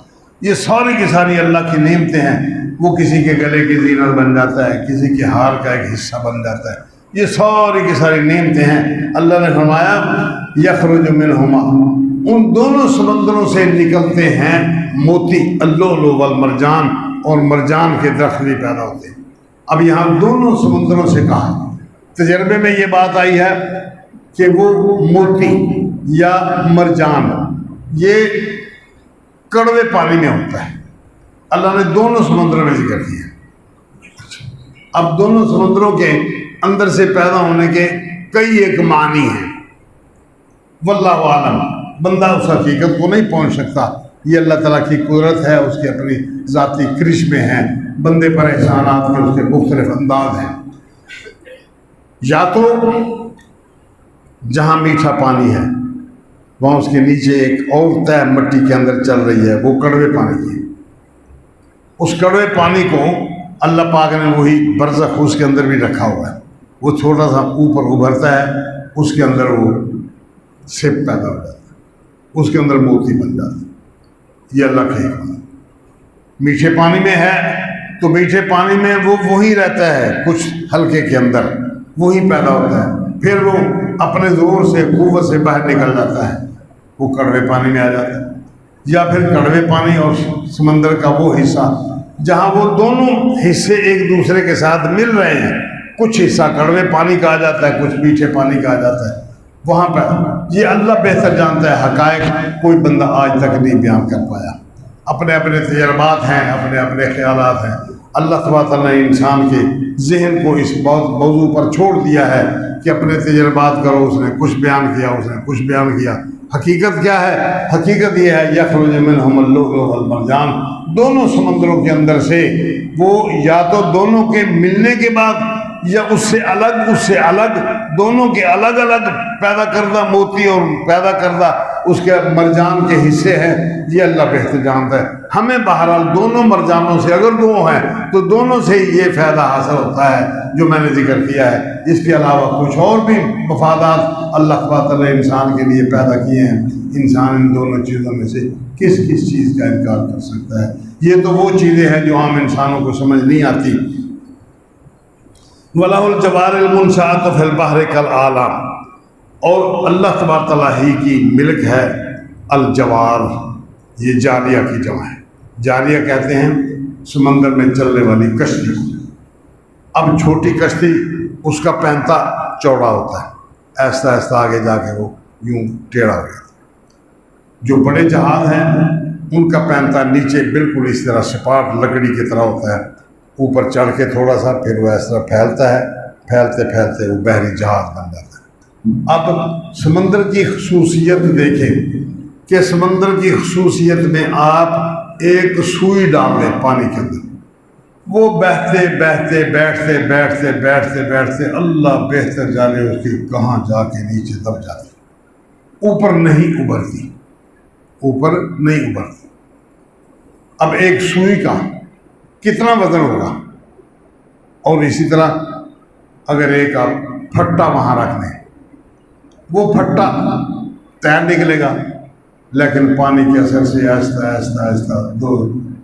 یہ ساری کی ساری اللہ کی نعمتیں ہیں۔ وہ کسی کے گلے کی زینت بن جاتا ہے، کسی کے ہار کا ایک حصہ بن جاتا ہے۔ یہ ساری کی ساری نعمتیں ہیں۔ اللہ نے فرمایا یخرج منہما، ان دونوں سمندروں سے نکلتے ہیں موتی، اللؤلؤ والمرجان، اور مرجان کے درخت بھی پیدا ہوتے ہیں۔ اب یہاں دونوں سمندروں سے کہا، تجربے میں یہ بات آئی ہے کہ وہ موتی یا مرجان یہ کڑوے پانی میں ہوتا ہے۔ اللہ نے دونوں سمندروں میں ذکر کیا۔ اب دونوں سمندروں کے اندر سے پیدا ہونے کے کئی ایک معنی ہیں، واللہ عالم، بندہ اس حقیقت کو نہیں پہنچ سکتا۔ یہ اللہ تعالیٰ کی قدرت ہے، اس کی اپنی ذاتی کرشمے ہیں، بندے پر احسانات کے اس کے مختلف انداز ہیں۔ یا تو جہاں میٹھا پانی ہے وہاں اس کے نیچے ایک اور تہ مٹی کے اندر چل رہی ہے، وہ کڑوے پانی کی ہے۔ اس کڑوے پانی کو اللہ پاک نے وہی برزخ اس کے اندر بھی رکھا ہوا ہے، وہ چھوٹا سا اوپر ابھرتا ہے، اس کے اندر وہ سپ پیدا ہو جاتا ہے، اس کے اندر موتی بن جاتا ہے۔ یہ اللہ کا حکم ہے۔ میٹھے پانی میں ہے تو میٹھے پانی میں وہ وہی رہتا ہے، کچھ ہلکے کے اندر وہی پیدا ہوتا ہے، پھر وہ اپنے زور سے قوت سے باہر نکل جاتا ہے، وہ کڑوے پانی میں آ جاتا ہے۔ یا پھر کڑوے پانی اور سمندر کا وہ حصہ جہاں وہ دونوں حصے ایک دوسرے کے ساتھ مل رہے ہیں، کچھ حصہ کڑوے پانی کا آ جاتا ہے، کچھ میٹھے پانی کا آ جاتا ہے، وہاں پہ یہ اللہ بہتر جانتا ہے۔ حقائق کوئی بندہ آج تک نہیں بیان کر پایا، اپنے اپنے تجربات ہیں، اپنے اپنے خیالات ہیں۔ اللہ تبارک تعالیٰ نے انسان کے ذہن کو اس موضوع پر چھوڑ دیا ہے کہ اپنے تجربات کرو۔ اس نے کچھ بیان کیا، اس نے کچھ بیان کیا۔ حقیقت کیا ہے؟ حقیقت یہ ہے یخرج منہم اللؤلؤ والمرجان، دونوں سمندروں کے اندر سے وہ یا تو دونوں کے ملنے کے بعد یا اس سے الگ دونوں کے الگ الگ پیدا کردہ موتی اور پیدا کردہ اس کے مرجان کے حصے ہیں۔ یہ اللہ بہتر جانتا ہے۔ ہمیں بہرحال دونوں مرجانوں سے اگر دو ہیں تو دونوں سے یہ فائدہ حاصل ہوتا ہے جو میں نے ذکر کیا ہے۔ اس کے علاوہ کچھ اور بھی مفادات اللہ تعالیٰ نے انسان کے لیے پیدا کیے ہیں۔ انسان ان دونوں چیزوں میں سے کس چیز کا انکار کر سکتا ہے؟ یہ تو وہ چیزیں ہیں جو عام انسانوں کو سمجھ نہیں آتی۔ وَلَهُ الْجَوَارِ الْمُنشَآتُ فِي الْبَحْرِ كَالْأَعْلَامِ، اور اللہ تبارک تعالیٰ ہی کی ملک ہے الجوار، یہ جاریہ کی جمع ہے۔ جاریہ کہتے ہیں سمندر میں چلنے والی کشتی کو۔ اب چھوٹی کشتی اس کا پینتا چوڑا ہوتا ہے، ایسا ایسا آگے جا کے وہ یوں ٹیڑھا ہو جاتا ہے۔ جو بڑے جہاز ہیں ان کا پینتا نیچے بالکل اس طرح سپاٹ لکڑی کی طرح ہوتا ہے، اوپر چڑھ کے تھوڑا سا پھر وہ اس طرح پھیلتا ہے، پھیلتے پھیلتے وہ بحری جہاز بن جاتا ہے۔ اب سمندر کی خصوصیت دیکھیں کہ سمندر کی خصوصیت میں آپ ایک سوئی ڈال دیں پانی کے اندر، وہ بہتے بہتے بیٹھتے بیٹھتے بیٹھتے بیٹھتے اللہ بہتر جانے اس کی کہاں جا کے نیچے دب جاتی، اوپر نہیں ابھرتی، اوپر نہیں ابھرتی۔ اب ایک سوئی کا کتنا وزن ہوگا؟ اور اسی طرح اگر ایک آپ پھٹا وہاں رکھ دیں، وہ پھٹا تیر نکلے گا، لیکن پانی کے اثر سے آہستہ آہستہ آہستہ 2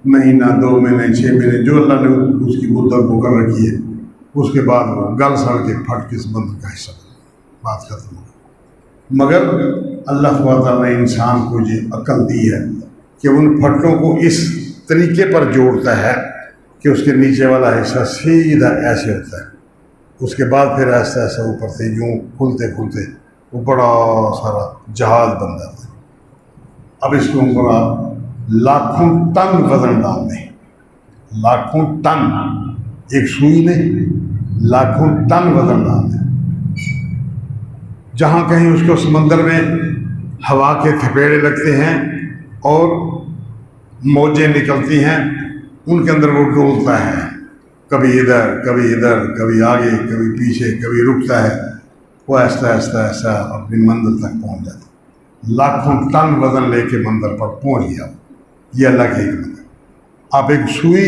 مہینہ 2 مہینے 6 مہینے جو اللہ نے اس کی مدت کو کر رکھی ہے، اس کے بعد وہ گل سڑ کے پھٹ کے سمندر کا حصہ بات ختم ہو۔ مگر اللہ تعالیٰ نے انسان کو یہ عقل دی ہے کہ ان پھٹوں کو اس طریقے پر جوڑتا ہے کہ اس کے نیچے والا حصہ سیدھا ایسے ہوتا ہے، اس کے بعد پھر ایسا ایسا اوپر سے یوں کھلتے کھلتے وہ بڑا سارا جہاز بن جاتا ہے۔ اب اس کے اوپر آپ لاکھوں ٹن وزن ڈال دیں، لاکھوں ٹن، ایک سوئی نہیں، لاکھوں ٹن وزن ڈال دیں۔ جہاں کہیں اس کو سمندر میں ہوا کے تھپیڑے لگتے ہیں اور موجیں نکلتی ہیں، ان کے اندر وہ ڈولتا ہے، کبھی ادھر کبھی ادھر، کبھی آگے کبھی پیچھے، کبھی رکتا ہے، وہ آہستہ آہستہ آہستہ اپنی منزل تک پہنچ جاتا ہے۔ لاکھوں ٹن وزن لے کے منزل پر پہنچ گیا، یہ اللہ کی حکمت ہے۔ آپ ایک سوئی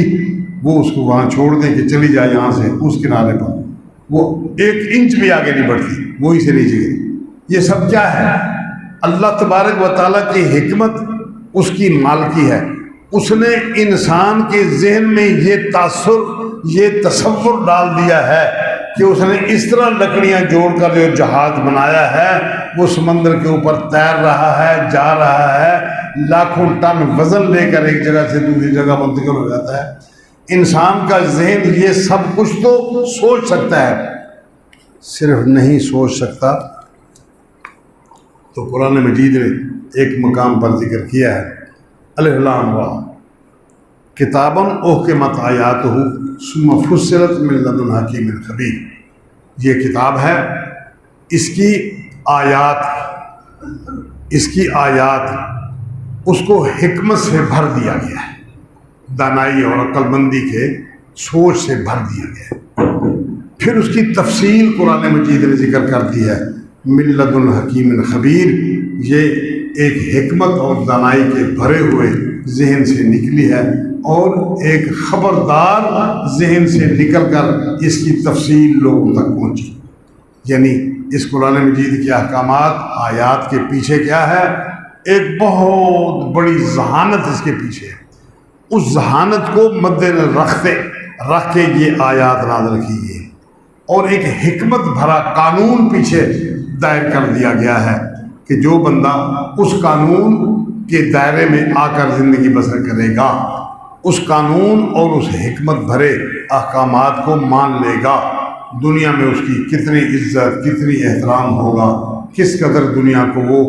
وہ اس کو وہاں چھوڑ دیں کہ چلی جائے یہاں سے اس کنارے پر، وہ 1 انچ بھی آگے نہیں بڑھتی، وہیں سے نیچے گئی۔ یہ سب کیا ہے؟ اللہ تبارک و تعالیٰ کی حکمت، اس کی مالکی ہے۔ اس نے انسان کے ذہن میں یہ تاثر، یہ تصور ڈال دیا ہے کہ اس نے اس طرح لکڑیاں جوڑ کر جو جہاز بنایا ہے، وہ سمندر کے اوپر تیر رہا ہے، جا رہا ہے، لاکھوں ٹن وزن لے کر ایک جگہ سے دوسری جگہ منتقل ہو جاتا ہے۔ انسان کا ذہن یہ سب کچھ تو سوچ سکتا ہے، صرف نہیں سوچ سکتا تو قرآن مجید نے ایک مقام پر ذکر کیا ہے، الف لام را کتاباً احکمت آیاتہ ثم فصلت من لدن حکیم خبیر۔ یہ کتاب ہے، اس کی آیات اس کو حکمت سے بھر دیا گیا ہے، دانائی اور عقل مندی کے سوچ سے بھر دیا گیا ہے۔ پھر اس کی تفصیل قرآن مجید نے ذکر کر دی ہے، من لدن حکیم خبیر، یہ ایک حکمت اور دانائی کے بھرے ہوئے ذہن سے نکلی ہے، اور ایک خبردار ذہن سے نکل کر اس کی تفصیل لوگوں تک پہنچی۔ یعنی اس قرآن مجید کے احکامات، آیات کے پیچھے کیا ہے؟ ایک بہت بڑی ذہانت اس کے پیچھے ہے۔ اس ذہانت کو مد نظر رکھ کے یہ آیات نازل کی گئی، اور ایک حکمت بھرا قانون پیچھے دائر کر دیا گیا ہے کہ جو بندہ اس قانون کے دائرے میں آ کر زندگی بسر کرے گا، اس قانون اور اس حکمت بھرے احکامات کو مان لے گا، دنیا میں اس کی کتنی عزت، کتنی احترام ہوگا، کس قدر دنیا کو وہ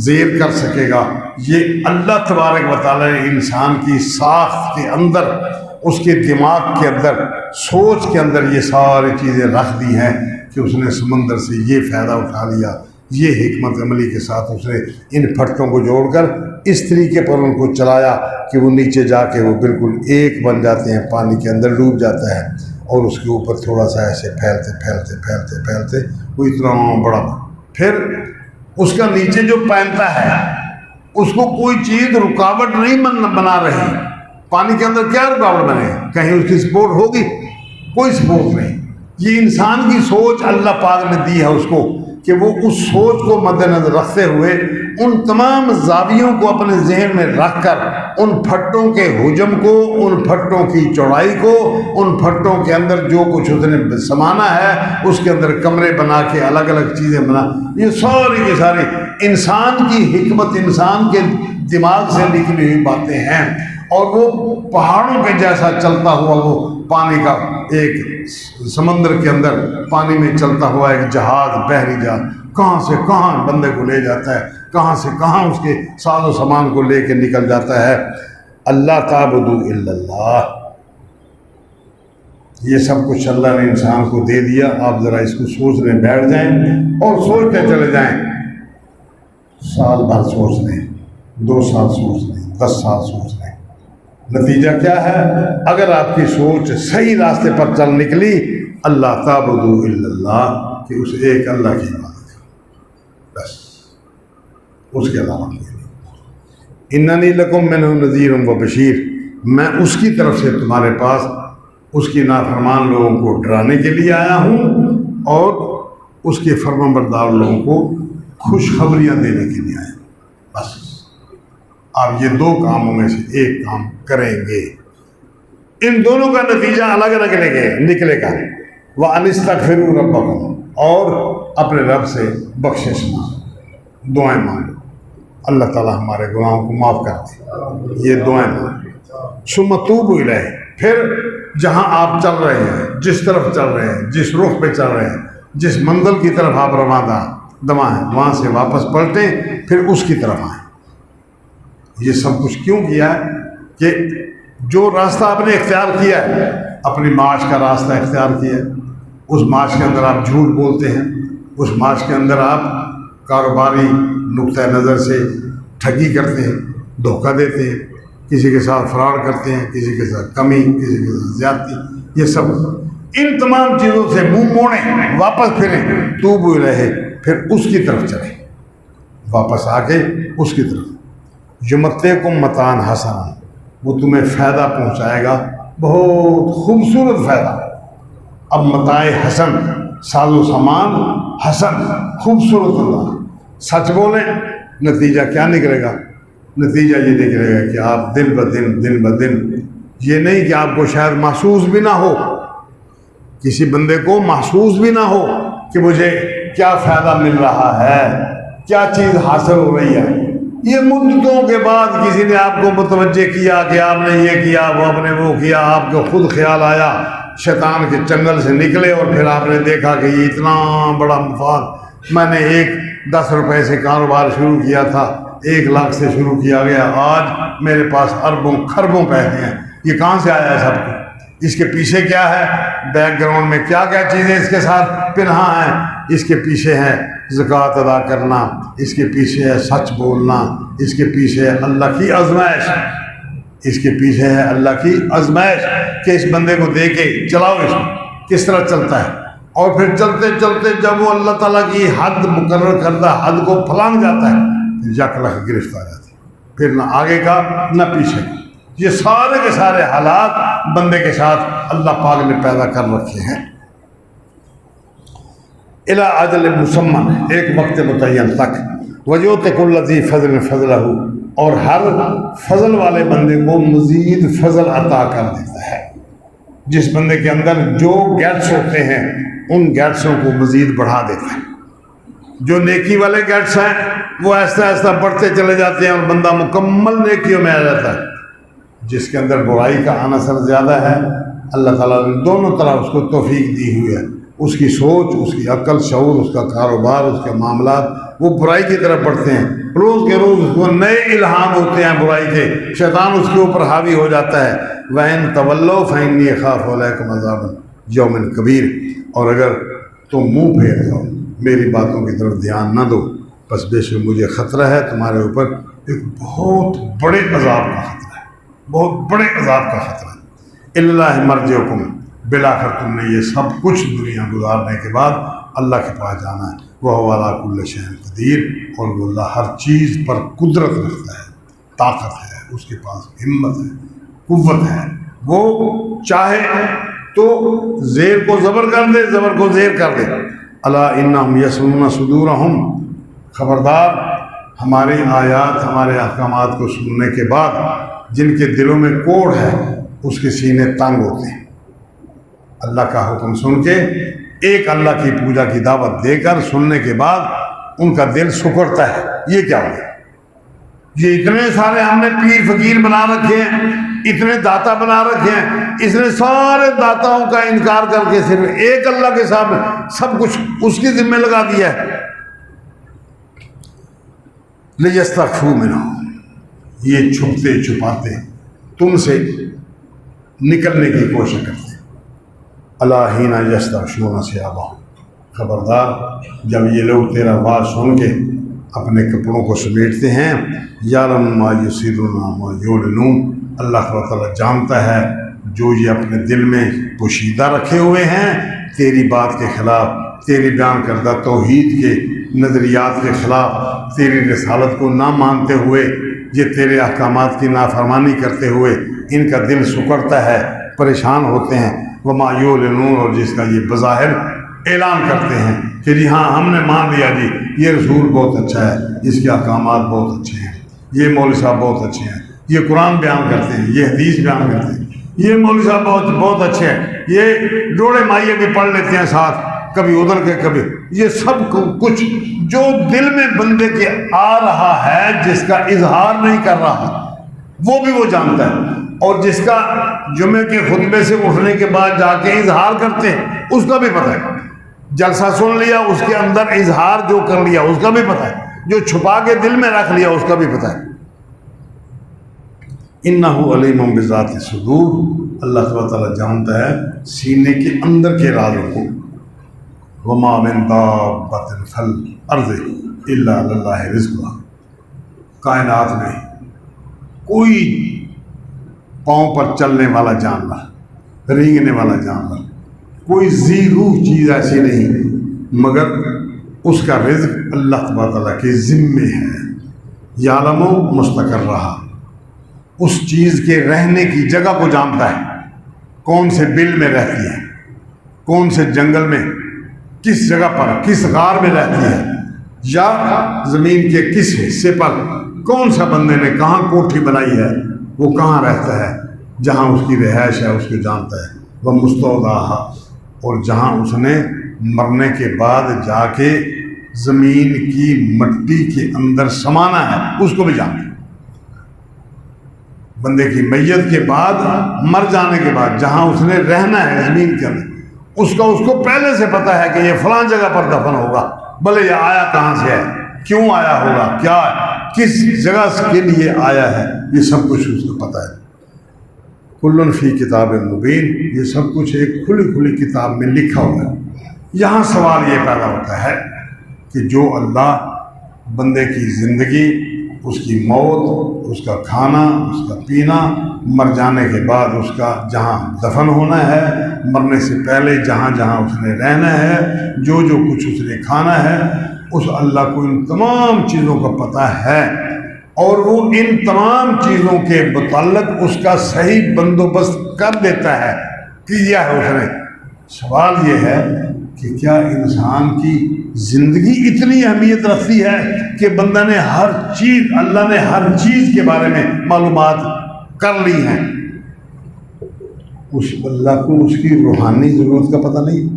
زیر کر سکے گا۔ یہ اللہ تبارک و تعالیٰ نے انسان کی ساخت کے اندر، اس کے دماغ کے اندر، سوچ کے اندر یہ ساری چیزیں رکھ دی ہیں کہ اس نے سمندر سے یہ فائدہ اٹھا لیا۔ یہ حکمت عملی کے ساتھ اس نے ان پھٹوں کو جوڑ کر اس طریقے پر ان کو چلایا کہ وہ نیچے جا کے وہ بالکل ایک بن جاتے ہیں، پانی کے اندر ڈوب جاتا ہے، اور اس کے اوپر تھوڑا سا ایسے پھیلتے وہ اتنا بڑا، پھر اس کا نیچے جو پہنتا ہے اس کو کوئی چیز رکاوٹ نہیں بنا رہی۔ پانی کے اندر کیا رکاوٹ بنے؟ کہیں اس کی سپورٹ ہوگی؟ کوئی سپورٹ نہیں۔ یہ انسان کی سوچ اللہ پاک نے دی ہے اس کو کہ وہ اس سوچ کو مد نظر رکھتے ہوئے ان تمام زاویوں کو اپنے ذہن میں رکھ کر ان پھٹوں کے حجم کو، ان پھٹوں کی چوڑائی کو، ان پھٹوں کے اندر جو کچھ اس نے سمانا ہے، اس کے اندر کمرے بنا کے الگ الگ چیزیں بنا، یہ ساری کی ساری انسان کی حکمت، انسان کے دماغ سے نکلی ہوئی باتیں ہیں۔ اور وہ پہاڑوں کے جیسا چلتا ہوا وہ پانی کا ایک سمندر کے اندر پانی میں چلتا ہوا ایک جہاز، بحری جہاز، کہاں سے کہاں بندے کو لے جاتا ہے، کہاں سے کہاں اس کے ساز و سامان کو لے کے نکل جاتا ہے۔ اللہ تعبدوا الا اللہ، یہ سب کچھ اللہ نے انسان کو دے دیا۔ آپ ذرا اس کو سوچنے بیٹھ جائیں اور سوچتے چلے جائیں، سال بھر سوچ لیں، 2 سال سوچ لیں، 10 سال سوچ لیں، نتیجہ کیا ہے؟ اگر آپ کی سوچ صحیح راستے پر چل نکلی، اللہ تعبدوا الا اللہ، کہ اس ایک اللہ کی عبادت کرو، بس اس کے علاوہ کوئی نہیں۔ اننی لکم منہ نذیر و بشیر، میں اس کی طرف سے تمہارے پاس اس کی نافرمان لوگوں کو ڈرانے کے لیے آیا ہوں، اور اس کے فرمانبردار لوگوں کو خوشخبریاں دینے کے لیے آیا ہوں۔ بس آپ یہ 2 کاموں میں سے ایک کام کریں گے، ان دونوں کا نتیجہ الگ الگ نکلے گا۔ وَأَنِ اسْتَغْفِرُوا رَبَّكُمْ، اور اپنے رب سے بخشش مانگو، دعائیں مانگو، اللہ تعالیٰ ہمارے گناہوں کو معاف کر دے، یہ دعائیں مانگو۔ ثُمَّ تُوبُوا إِلَيْهِ، پھر جہاں آپ چل رہے ہیں، جس طرف چل رہے ہیں، جس رخ پہ چل رہے ہیں، جس منزل کی طرف آپ روانہ دماں ہیں، وہاں سے واپس پلٹیں، پھر اس کی طرف آئیں۔ یہ سب کچھ کیوں کیا ہے؟ کہ جو راستہ آپ نے اختیار کیا ہے، اپنی معاش کا راستہ اختیار کیا ہے، اس معاش کے اندر آپ جھوٹ بولتے ہیں، اس معاش کے اندر آپ کاروباری نقطۂ نظر سے ٹھگی کرتے ہیں، دھوکہ دیتے ہیں، کسی کے ساتھ فراڈ کرتے ہیں، کسی کے ساتھ کمی، کسی کے ساتھ زیادتی، یہ سب ان تمام چیزوں سے منہ موڑیں، واپس پھریں، توبوا الیہ، پھر اس کی طرف چلیں، واپس آ کے اس کی طرف۔ یمتعکم متاعا حسنا، وہ تمہیں فائدہ پہنچائے گا، بہت خوبصورت فائدہ۔ اب متاع حسن، ساز و سامان حسن، خوبصورت اللہ، سچ بولیں، نتیجہ کیا نکلے گا؟ نتیجہ یہ نکلے گا کہ آپ دن بدن یہ نہیں کہ آپ کو شاید محسوس بھی نہ ہو، کسی بندے کو محسوس بھی نہ ہو کہ مجھے کیا فائدہ مل رہا ہے، کیا چیز حاصل ہو رہی ہے۔ یہ مدتوں کے بعد کسی نے آپ کو متوجہ کیا کہ آپ نے یہ کیا، وہ آپ نے وہ کیا، آپ کو خود خیال آیا، شیطان کے چنگل سے نکلے، اور پھر آپ نے دیکھا کہ یہ اتنا بڑا مفاد، میں نے 10 روپے سے کاروبار شروع کیا تھا، 1 لاکھ سے شروع کیا گیا، آج میرے پاس اربوں خربوں پیسے ہیں۔ یہ کہاں سے آیا ہے سب کچھ؟ اس کے پیچھے کیا ہے؟ بیک گراؤنڈ میں کیا کیا چیزیں اس کے ساتھ پنہاں ہیں؟ اس کے پیچھے ہے زکوٰۃ ادا کرنا، اس کے پیچھے ہے سچ بولنا، اس کے پیچھے ہے اللہ کی آزمائش، اس کے پیچھے ہے اللہ کی آزمائش کہ اس بندے کو دے کے چلاؤ، اس کس طرح چلتا ہے۔ اور پھر چلتے چلتے جب وہ اللہ تعالیٰ کی حد مقرر کردہ حد کو پھلانگ جاتا ہے، پھر یک لک گرفت آ جاتی ہے، پھر نہ آگے کا نہ پیچھے کا۔ یہ سارے کے سارے حالات بندے کے ساتھ اللہ پاک نے پیدا کر رکھے ہیں۔ الی اجل مسمى، ایک وقت متعین تک، ویؤتی کل ذی فضل فضلہ، اور ہر فضل والے بندے کو مزید فضل عطا کر دیتا ہے۔ جس بندے کے اندر جو گیٹس ہوتے ہیں ان گیٹسوں کو مزید بڑھا دیتا ہے۔ جو نیکی والے گیٹس ہیں وہ ایسا ایسا بڑھتے چلے جاتے ہیں اور بندہ مکمل نیکیوں میں آ جاتا ہے۔ جس کے اندر برائی کا عنصر زیادہ ہے، اللہ تعالیٰ نے دونوں طرح اس کو توفیق دی ہوئی ہے، اس کی سوچ، اس کی عقل، شعور، اس کا کاروبار، اس کے معاملات، وہ برائی کی طرف بڑھتے ہیں۔ روز کے روز اس کو نئے الہام ہوتے ہیں برائی کے، شیطان اس کے اوپر حاوی ہو جاتا ہے۔ وَإِن تَوَلَّوْا فَإِنِّي أَخَافُ عَلَيْكُمْ عَذَابَ يَوْمٍ كَبِيرٍ، اور اگر تم منہ پھیر جاؤ، میری باتوں کی طرف دھیان نہ دو، بس بے شک مجھے خطرہ ہے تمہارے اوپر ایک بہت بڑے عذاب کا خطرہ ہے، بہت بڑے عذاب کا خطرہ ہے۔ اللہ مرجعکم، بلاخر تم نے یہ سب کچھ دنیا گزارنے کے بعد اللہ کے پاس جانا ہے۔ وہ علی کل شیء قدیر، اور وہ اللہ ہر چیز پر قدرت رکھتا ہے، طاقت ہے اس کے پاس، ہمت ہے، قوت ہے۔ وہ چاہے تو زیر کو زبر کر دے، زبر کو زیر کر دے۔ الا انہم یسمعون صدورہم، خبردار ہماری آیات، ہمارے احکامات کو سننے کے بعد جن کے دلوں میں کوڑ ہے اس کے سینے تنگ ہوتے ہیں۔ اللہ کا حکم سن کے، ایک اللہ کی پوجا کی دعوت دے کر سننے کے بعد ان کا دل سکڑتا ہے۔ یہ کیا ہو گیا؟ یہ اتنے سارے ہم نے پیر فقیر بنا رکھے ہیں، اتنے داتا بنا رکھے ہیں، اس نے سارے داتاؤں کا انکار کر کے صرف ایک اللہ کے سامنے سب کچھ اس کی ذمہ لگا دیا ہے۔ لِيَسْتَخْفُوا مِنْهُ، یہ چھپتے چھپاتے تم سے نکلنے کی کوشش کرتے ہیں۔ الا حین یستغشون ثیابہم، خبردار جب یہ لوگ تیرا آواز سن کے اپنے کپڑوں کو سمیٹتے ہیں، یعلم ما یسرون وما یعلنون، اللہ تعالیٰ جانتا ہے جو یہ اپنے دل میں پوشیدہ رکھے ہوئے ہیں تیری بات کے خلاف، تیری بیان کردہ توحید کے نظریات کے خلاف، تیری رسالت کو نہ مانتے ہوئے، یہ تیرے احکامات کی نافرمانی کرتے ہوئے ان کا دل سکڑتا ہے، پریشان ہوتے ہیں۔ وما یعلنون، اور جس کا یہ بظاہر اعلان کرتے ہیں کہ جی ہاں ہم نے مان لیا، جی یہ رسول بہت اچھا ہے، اس کے احکامات بہت اچھے ہیں، یہ مولوی صاحب بہت اچھے ہیں، یہ قرآن بیان کرتے ہیں، یہ حدیث بیان کرتے ہیں، یہ مولوی صاحب بہت اچھے ہیں، یہ ڈوڑے مائیے بھی پڑھ لیتے ہیں ساتھ، کبھی ادھر کے کبھی، یہ سب کچھ جو دل میں بندے کے آ رہا ہے، جس کا اظہار نہیں کر رہا وہ بھی وہ جانتا ہے، اور جس کا جمعے کے خطبے سے اٹھنے کے بعد جا کے اظہار کرتے ہیں اس کا بھی پتہ ہے، جلسہ سن لیا اس کے اندر اظہار جو کر لیا اس کا بھی پتہ ہے، جو چھپا کے دل میں رکھ لیا اس کا بھی پتہ ہے۔ انہ علیم بذات الصدور، اللہ تعالیٰ جانتا ہے سینے کے اندر کے رازوں کو۔ وما من دابۃ فی الارض الا علی اللہ رزقها، کائنات میں کوئی پاؤں پر چلنے والا جانور، رینگنے والا جانور، کوئی ذی روح چیز ایسی نہیں مگر اس کا رزق اللہ تبارک تعالیٰ کے ذمے ہے۔ یعلم مستقرہا، اس چیز کے رہنے کی جگہ کو جانتا ہے، کون سے بل میں رہتی ہے، کون سے جنگل میں، کس جگہ پر، کس غار میں رہتی ہے، یا زمین کے کس حصے پر کون سا بندے نے کہاں کوٹھی بنائی ہے، وہ کہاں رہتا ہے، جہاں اس کی رہائش ہے اس کو جانتا ہے۔ وہ مستودعہا، اور جہاں اس نے مرنے کے بعد جا کے زمین کی مٹی کے اندر سمانا ہے اس کو بھی جانتا ہے۔ بندے کی میت کے بعد، مر جانے کے بعد جہاں اس نے رہنا ہے زمین کے اندر، اس کو پہلے سے پتا ہے کہ یہ فلاں جگہ پر دفن ہوگا، بھلے یہ آیا کہاں سے ہے، کیوں آیا ہوگا، کیا کس جگہ کے لیے آیا ہے، یہ سب کچھ اس کو پتا ہے۔ کل فی کتاب مبین، یہ سب کچھ ایک کھلی کتاب میں لکھا ہوا ہے۔ یہاں سوال یہ پیدا ہوتا ہے کہ جو اللہ بندے کی زندگی، اس کی موت، اس کا کھانا، اس کا پینا، مر جانے کے بعد اس کا جہاں دفن ہونا ہے، مرنے سے پہلے جہاں جہاں اس نے رہنا ہے، جو کچھ اس نے کھانا ہے، اس اللہ کو ان تمام چیزوں کا پتہ ہے، اور وہ ان تمام چیزوں کے متعلق اس کا صحیح بندوبست کر دیتا ہے، کیا ہے اس نے۔ سوال یہ ہے کہ کیا انسان کی زندگی اتنی اہمیت رکھتی ہے کہ بندہ نے ہر چیز، اللہ نے ہر چیز کے بارے میں معلومات کر لی ہیں، اس اللہ کو اس کی روحانی ضرورت کا پتہ نہیں؟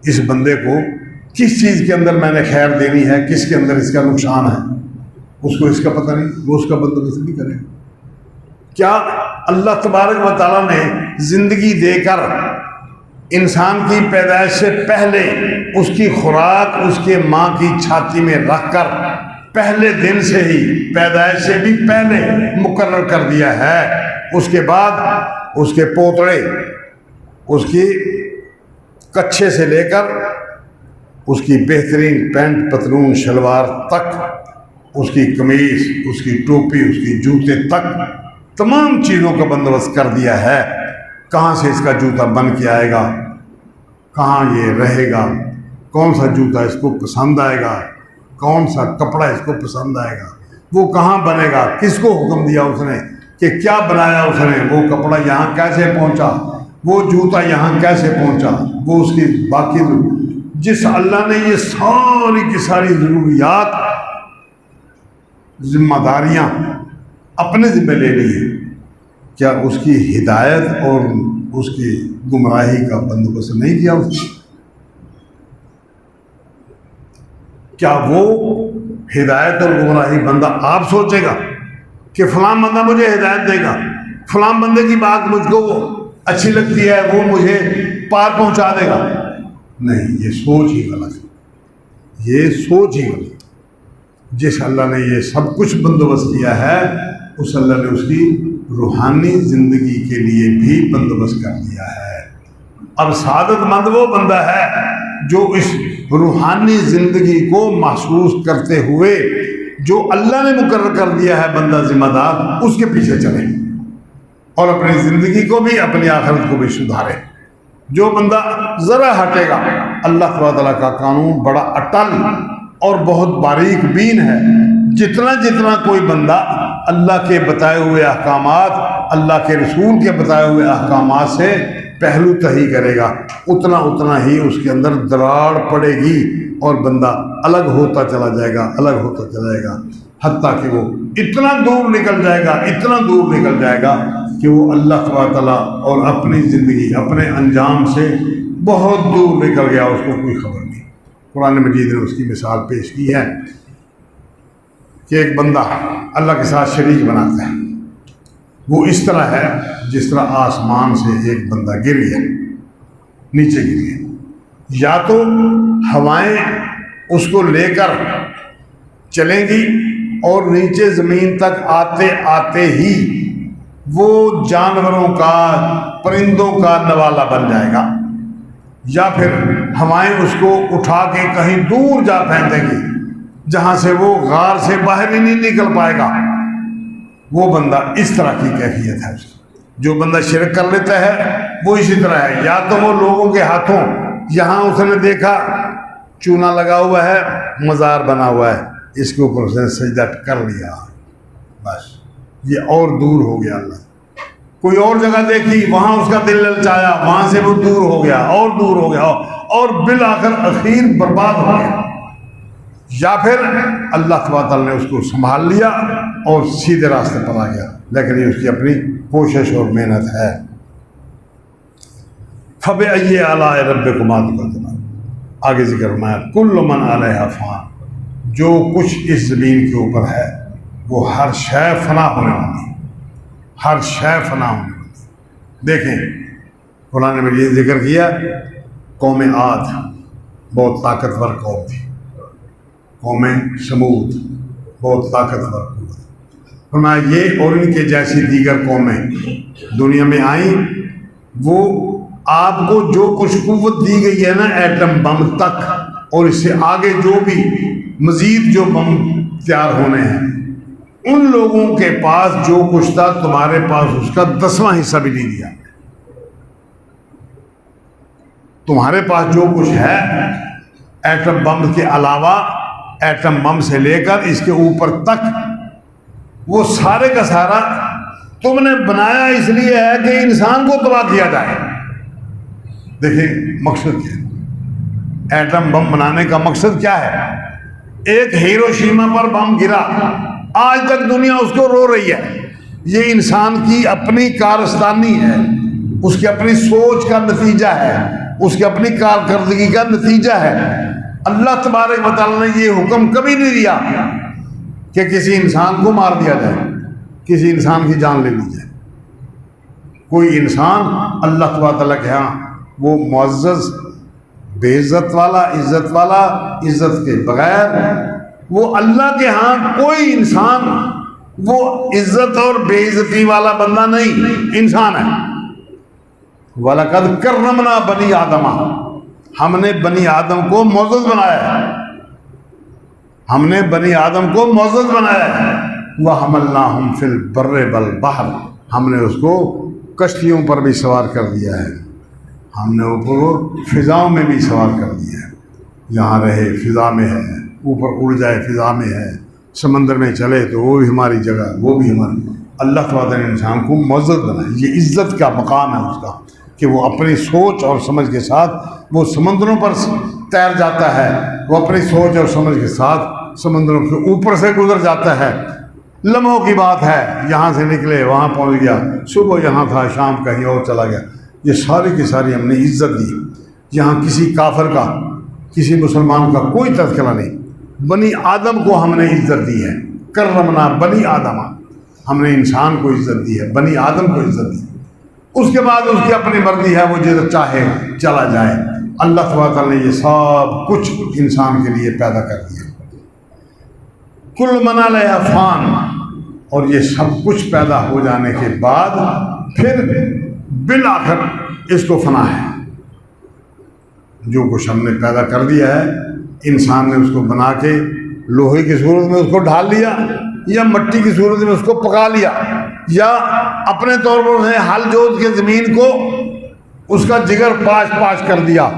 اس بندے کو کس چیز کے اندر میں نے خیر دینی ہے، کس کے اندر اس کا نقصان ہے، اس کو اس کا پتہ نہیں، وہ اس کا بندوبست نہیں کرے۔ کیا اللہ تبارک و تعالیٰ نے زندگی دے کر انسان کی پیدائش سے پہلے اس کی خوراک اس کے ماں کی چھاتی میں رکھ کر پہلے دن سے ہی، پیدائش سے بھی پہلے مقرر کر دیا ہے؟ اس کے بعد اس کے پوتڑے، اس کی کچھے سے لے کر اس کی بہترین پینٹ پتلون شلوار تک، اس کی قمیص، اس کی ٹوپی، اس کی جوتے تک، تمام چیزوں کا بندوبست کر دیا ہے۔ کہاں سے اس کا جوتا بن کے آئے گا، کہاں یہ رہے گا، کون سا جوتا اس کو پسند آئے گا، کون سا کپڑا اس کو پسند آئے گا، وہ کہاں بنے گا، کس کو حکم دیا اس نے کہ کیا بنایا اس نے، وہ کپڑا یہاں کیسے پہنچا، وہ جوتا یہاں کیسے پہنچا، وہ اس کی باقی جس اللہ نے یہ ساری کی ساری ضروریات، ذمہ داریاں اپنے ذمہ لے لی ہیں، کیا اس کی ہدایت اور اس کی گمراہی کا بندوبست نہیں کیا اس نے؟ کیا وہ ہدایت اور گمراہی بندہ آپ سوچے گا کہ فلاں بندہ مجھے ہدایت دے گا، فلاں بندے کی بات مجھ کو اچھی لگتی ہے، وہ مجھے پار پہنچا دے گا؟ نہیں، یہ سوچ ہی غلط ہے، یہ سوچ ہی غلط ہے۔ جس اللہ نے یہ سب کچھ بندوبست کیا ہے، اس اللہ نے اس کی روحانی زندگی کے لیے بھی بندوبست کر دیا ہے۔ اب سعادت مند وہ بندہ ہے جو اس روحانی زندگی کو محسوس کرتے ہوئے جو اللہ نے مقرر کر دیا ہے بندہ ذمہ دار، اس کے پیچھے چلے اور اپنی زندگی کو بھی، اپنی آخرت کو بھی سدھارے۔ جو بندہ ذرا ہٹے گا، اللہ تعالیٰ کا قانون بڑا اٹل اور بہت باریک بین ہے، جتنا کوئی بندہ اللہ کے بتائے ہوئے احکامات، اللہ کے رسول کے بتائے ہوئے احکامات سے پہلو تہی کرے گا، اتنا ہی اس کے اندر دراڑ پڑے گی اور بندہ الگ ہوتا چلا جائے گا، حتیٰ کہ وہ اتنا دور نکل جائے گا کہ وہ اللہ تعالیٰ اور اپنی زندگی، اپنے انجام سے بہت دور نکل گیا، اس کو کوئی خبر نہیں۔ قرآن مجید نے اس کی مثال پیش کی ہے کہ ایک بندہ اللہ کے ساتھ شریک بناتا ہے، وہ اس طرح ہے جس طرح آسمان سے ایک بندہ گر گیا، نیچے گر گیا، یا تو ہوائیں اس کو لے کر چلیں گی اور نیچے زمین تک آتے ہی وہ جانوروں کا، پرندوں کا نوالا بن جائے گا، یا پھر ہوائیں اس کو اٹھا کے کہیں دور جا پھینکیں گی جہاں سے وہ غار سے باہر ہی نہیں نکل پائے گا، وہ بندہ اس طرح کی کیفیت ہے اس کی۔ جو بندہ شرک کر لیتا ہے وہ اسی طرح ہے، یا تو وہ لوگوں کے ہاتھوں، یہاں اس نے دیکھا چونا لگا ہوا ہے، مزار بنا ہوا ہے، اس کے اوپر اس نے سجدہ کر لیا، بس یہ اور دور ہو گیا اللہ۔ کوئی اور جگہ دیکھی، وہاں اس کا دل للچایا، وہاں سے وہ دور ہو گیا اور دور ہو گیا، اور بالآخر اخیر برباد ہو گیا۔ یا پھر اللہ تبارک تعالیٰ نے اس کو سنبھال لیا اور سیدھے راستے پر آ گیا، لیکن یہ اس کی اپنی کوشش اور محنت ہے۔ فَبِأَيِّ آلَاءِ رَبِّكُمَا تُكَذِّبَانِ، آگے ذکر فرمایا کُلُّ مَنْ عَلَيْهَا فَانٍ، جو کچھ اس زمین کے اوپر ہے وہ ہر شے فنا ہونے والی، ہر شے فنا ہونے والی۔ دیکھیں قرآن نے یہ ذکر کیا، قوم عاد بہت طاقتور قوم تھی، قوم سمود بہت طاقتور قوم تھی، فرمایا یہ اور ان کے جیسی دیگر قومیں دنیا میں آئیں، وہ آپ کو جو کچھ قوت دی گئی ہے نا ایٹم بم تک، اور اس سے آگے جو بھی مزید جو بم تیار ہونے ہیں، ان لوگوں کے پاس جو کچھ تھا تمہارے پاس اس کا 10واں حصہ بھی نہیں دیا۔ تمہارے پاس جو کچھ ہے ایٹم بم کے علاوہ، ایٹم بم سے لے کر اس کے اوپر تک، وہ سارے کا سارا تم نے بنایا اس لیے ہے کہ انسان کو تباہ کیا جائے۔ دیکھیں مقصد کیا ہے، ایٹم بم بنانے کا مقصد کیا ہے؟ ایک ہیروشیما پر بم گرا، آج تک دنیا اس کو رو رہی ہے، یہ انسان کی اپنی کارستانی ہے، اس کی اپنی سوچ کا نتیجہ ہے، اس کی اپنی کارکردگی کا نتیجہ ہے۔ اللہ تبارک و تعالیٰ نے یہ حکم کبھی نہیں دیا کہ کسی انسان کو مار دیا جائے، کسی انسان کی جان لے لی جائے۔ کوئی انسان اللہ تبارک و تعالیٰ کے ہاں وہ معزز، بے عزت والا، عزت والا، عزت کے بغیر، وہ اللہ کے ہاں کوئی انسان وہ عزت اور بے عزتی والا بندہ نہیں، انسان ہے۔ وَلَقَدْ كَرَّمْنَا بَنِي آدَمَ، ہم نے بنی آدم کو معزز بنایا ہے، ہم نے بنی آدم کو معزز بنایا ہے۔ وَحَمَلْنَاهُمْ فِي الْبَرِّ وَالْبَحْرِ، ہم نے اس کو کشتیوں پر بھی سوار کر دیا ہے، ہم نے اس کو فضاؤں میں بھی سوار کر دیا ہے، یہاں رہے فضا میں ہے، اوپر اڑ جائے فضا میں ہے، سمندر میں چلے تو وہ بھی ہماری جگہ، وہ بھی ہماری۔ اللہ تعالیٰ نے انسان کو معزز بنایا، یہ عزت کا مقام ہے اس کا کہ وہ اپنی سوچ اور سمجھ کے ساتھ وہ سمندروں پر تیر جاتا ہے، وہ اپنی سوچ اور سمجھ کے ساتھ سمندروں کے اوپر سے گزر جاتا ہے۔ لمحوں کی بات ہے، یہاں سے نکلے وہاں پہنچ گیا، صبح یہاں تھا شام کہیں اور چلا گیا۔ یہ ساری کی ساری ہم نے عزت دی، یہاں کسی کافر کا، کسی مسلمان کا کوئی تذکرہ نہیں، بنی آدم کو ہم نے عزت دی ہے۔ کرمنا بنی آدم، ہم نے انسان کو عزت دی ہے، بنی آدم کو عزت دی۔ اس کے بعد اس کی اپنی مرضی ہے، وہ جدھر چاہے چلا جائے۔ اللہ تبارک تعالیٰ نے یہ سب کچھ انسان کے لیے پیدا کر دیا۔ کل من علیہا فان، اور یہ سب کچھ پیدا ہو جانے کے بعد پھر بالآخر اس کو فنا ہے۔ جو کچھ ہم نے پیدا کر دیا ہے، انسان نے اس کو بنا کے لوہے کی صورت میں اس کو ڈھال لیا، یا مٹی کی صورت میں اس کو پکا لیا، یا اپنے طور پر اسے ہل جوت کے زمین کو اس کا جگر پاش پاش کر دیا،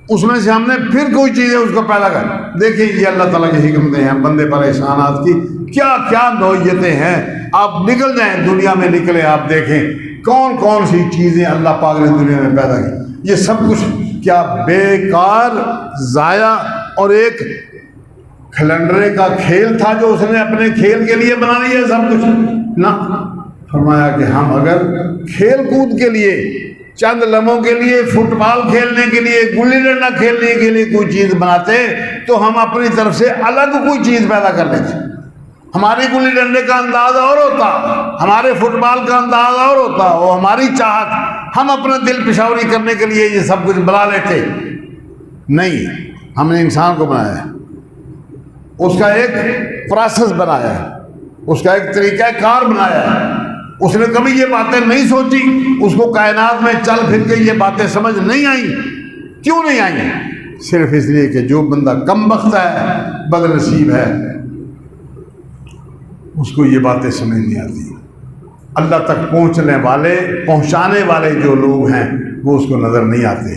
اس میں سے ہم نے پھر کوئی چیزیں اس کو پیدا کر۔ دیکھیں یہ اللہ تعالیٰ کی حکمتیں ہیں، بندے پر احسانات کی کیا کیا نوعیتیں ہیں۔ آپ نکل جائیں دنیا میں، نکلے آپ دیکھیں کون کون سی چیزیں اللہ پاک نے دنیا میں پیدا کی۔ یہ سب کچھ کیا بیکار، ضائع اور ایک کھلنڈرے کا کھیل تھا جو اس نے اپنے کھیل کے لیے بنا لیا سب کچھ؟ نہ، فرمایا کہ ہم اگر کھیل کود کے لیے، چند لمحوں کے لیے، فٹ بال کھیلنے کے لیے، گلی ڈنڈا کھیلنے کے لیے کوئی چیز بناتے تو ہم اپنی طرف سے الگ کوئی چیز پیدا کر لیتے۔ ہماری گلی ڈنڈے کا انداز اور ہوتا، ہمارے فٹ بال کا انداز اور ہوتا، وہ ہماری چاہت، ہم اپنا دل پشاوری کرنے کے لیے یہ سب کچھ بنا لیتے۔ نہیں، ہم نے انسان کو بنایا ہے، اس کا ایک پروسیس بنایا ہے، اس کا ایک طریقہ کار بنایا ہے۔ اس نے کبھی یہ باتیں نہیں سوچی، اس کو کائنات میں چل پھر کے یہ باتیں سمجھ نہیں آئیں۔ کیوں نہیں آئیں؟ صرف اس لیے کہ جو بندہ کم بخت ہے، بد نصیب ہے، اس کو یہ باتیں سمجھ نہیں آتی۔ اللہ تک پہنچانے والے جو لوگ ہیں وہ اس کو نظر نہیں آتے،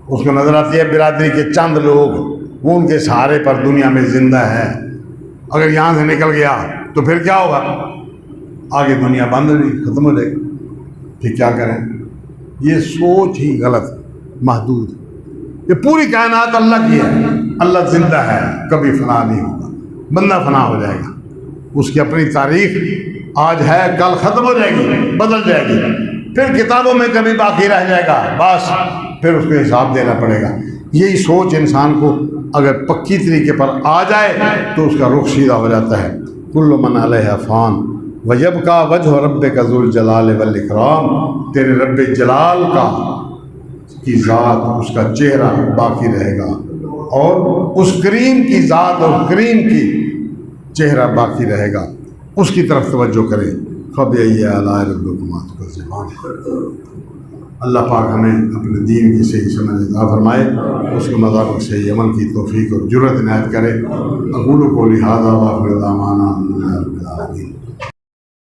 اس کو نظر آتی ہے برادری کے چند لوگ، وہ ان کے سہارے پر دنیا میں زندہ ہے۔ اگر یہاں سے نکل گیا تو پھر کیا ہوگا؟ آگے دنیا بند ہوگی، ختم ہو جائے گی، پھر کیا کریں؟ یہ سوچ ہی غلط، محدود۔ یہ پوری کائنات اللہ کی ہے، اللہ زندہ ہے، کبھی فنا نہیں ہوگا، بندہ فنا ہو جائے گا، اس کی اپنی تاریخ آج ہے، کل ختم ہو جائے گی، بدل جائے گی، پھر کتابوں میں کبھی باقی رہ جائے گا، بس پھر اس کو حساب دینا پڑے گا۔ یہی سوچ انسان کو اگر پکی طریقے پر آ جائے تو اس کا رخ سیدھا ہو جاتا ہے۔ کل من علیہ فان ویبقی وجہ ربک ذو الجلال والاکرام، تیرے رب جلال کی ذات، اس کا چہرہ باقی رہے گا، اور اس کریم کی ذات اور کریم کی چہرہ باقی رہے گا، اس کی طرف توجہ کریں۔ فبأي آلاء ربكما تكذبان۔ اللہ پاک ہمیں اپنے دین کی صحیح سمجھ عطا فرمائے، اس کے مطابق صحیح عمل کی توفیق اور جرأت عنایت کرے۔ اقول قولی ھذا وآخر دعوانا الحمد للہ رب العالمین۔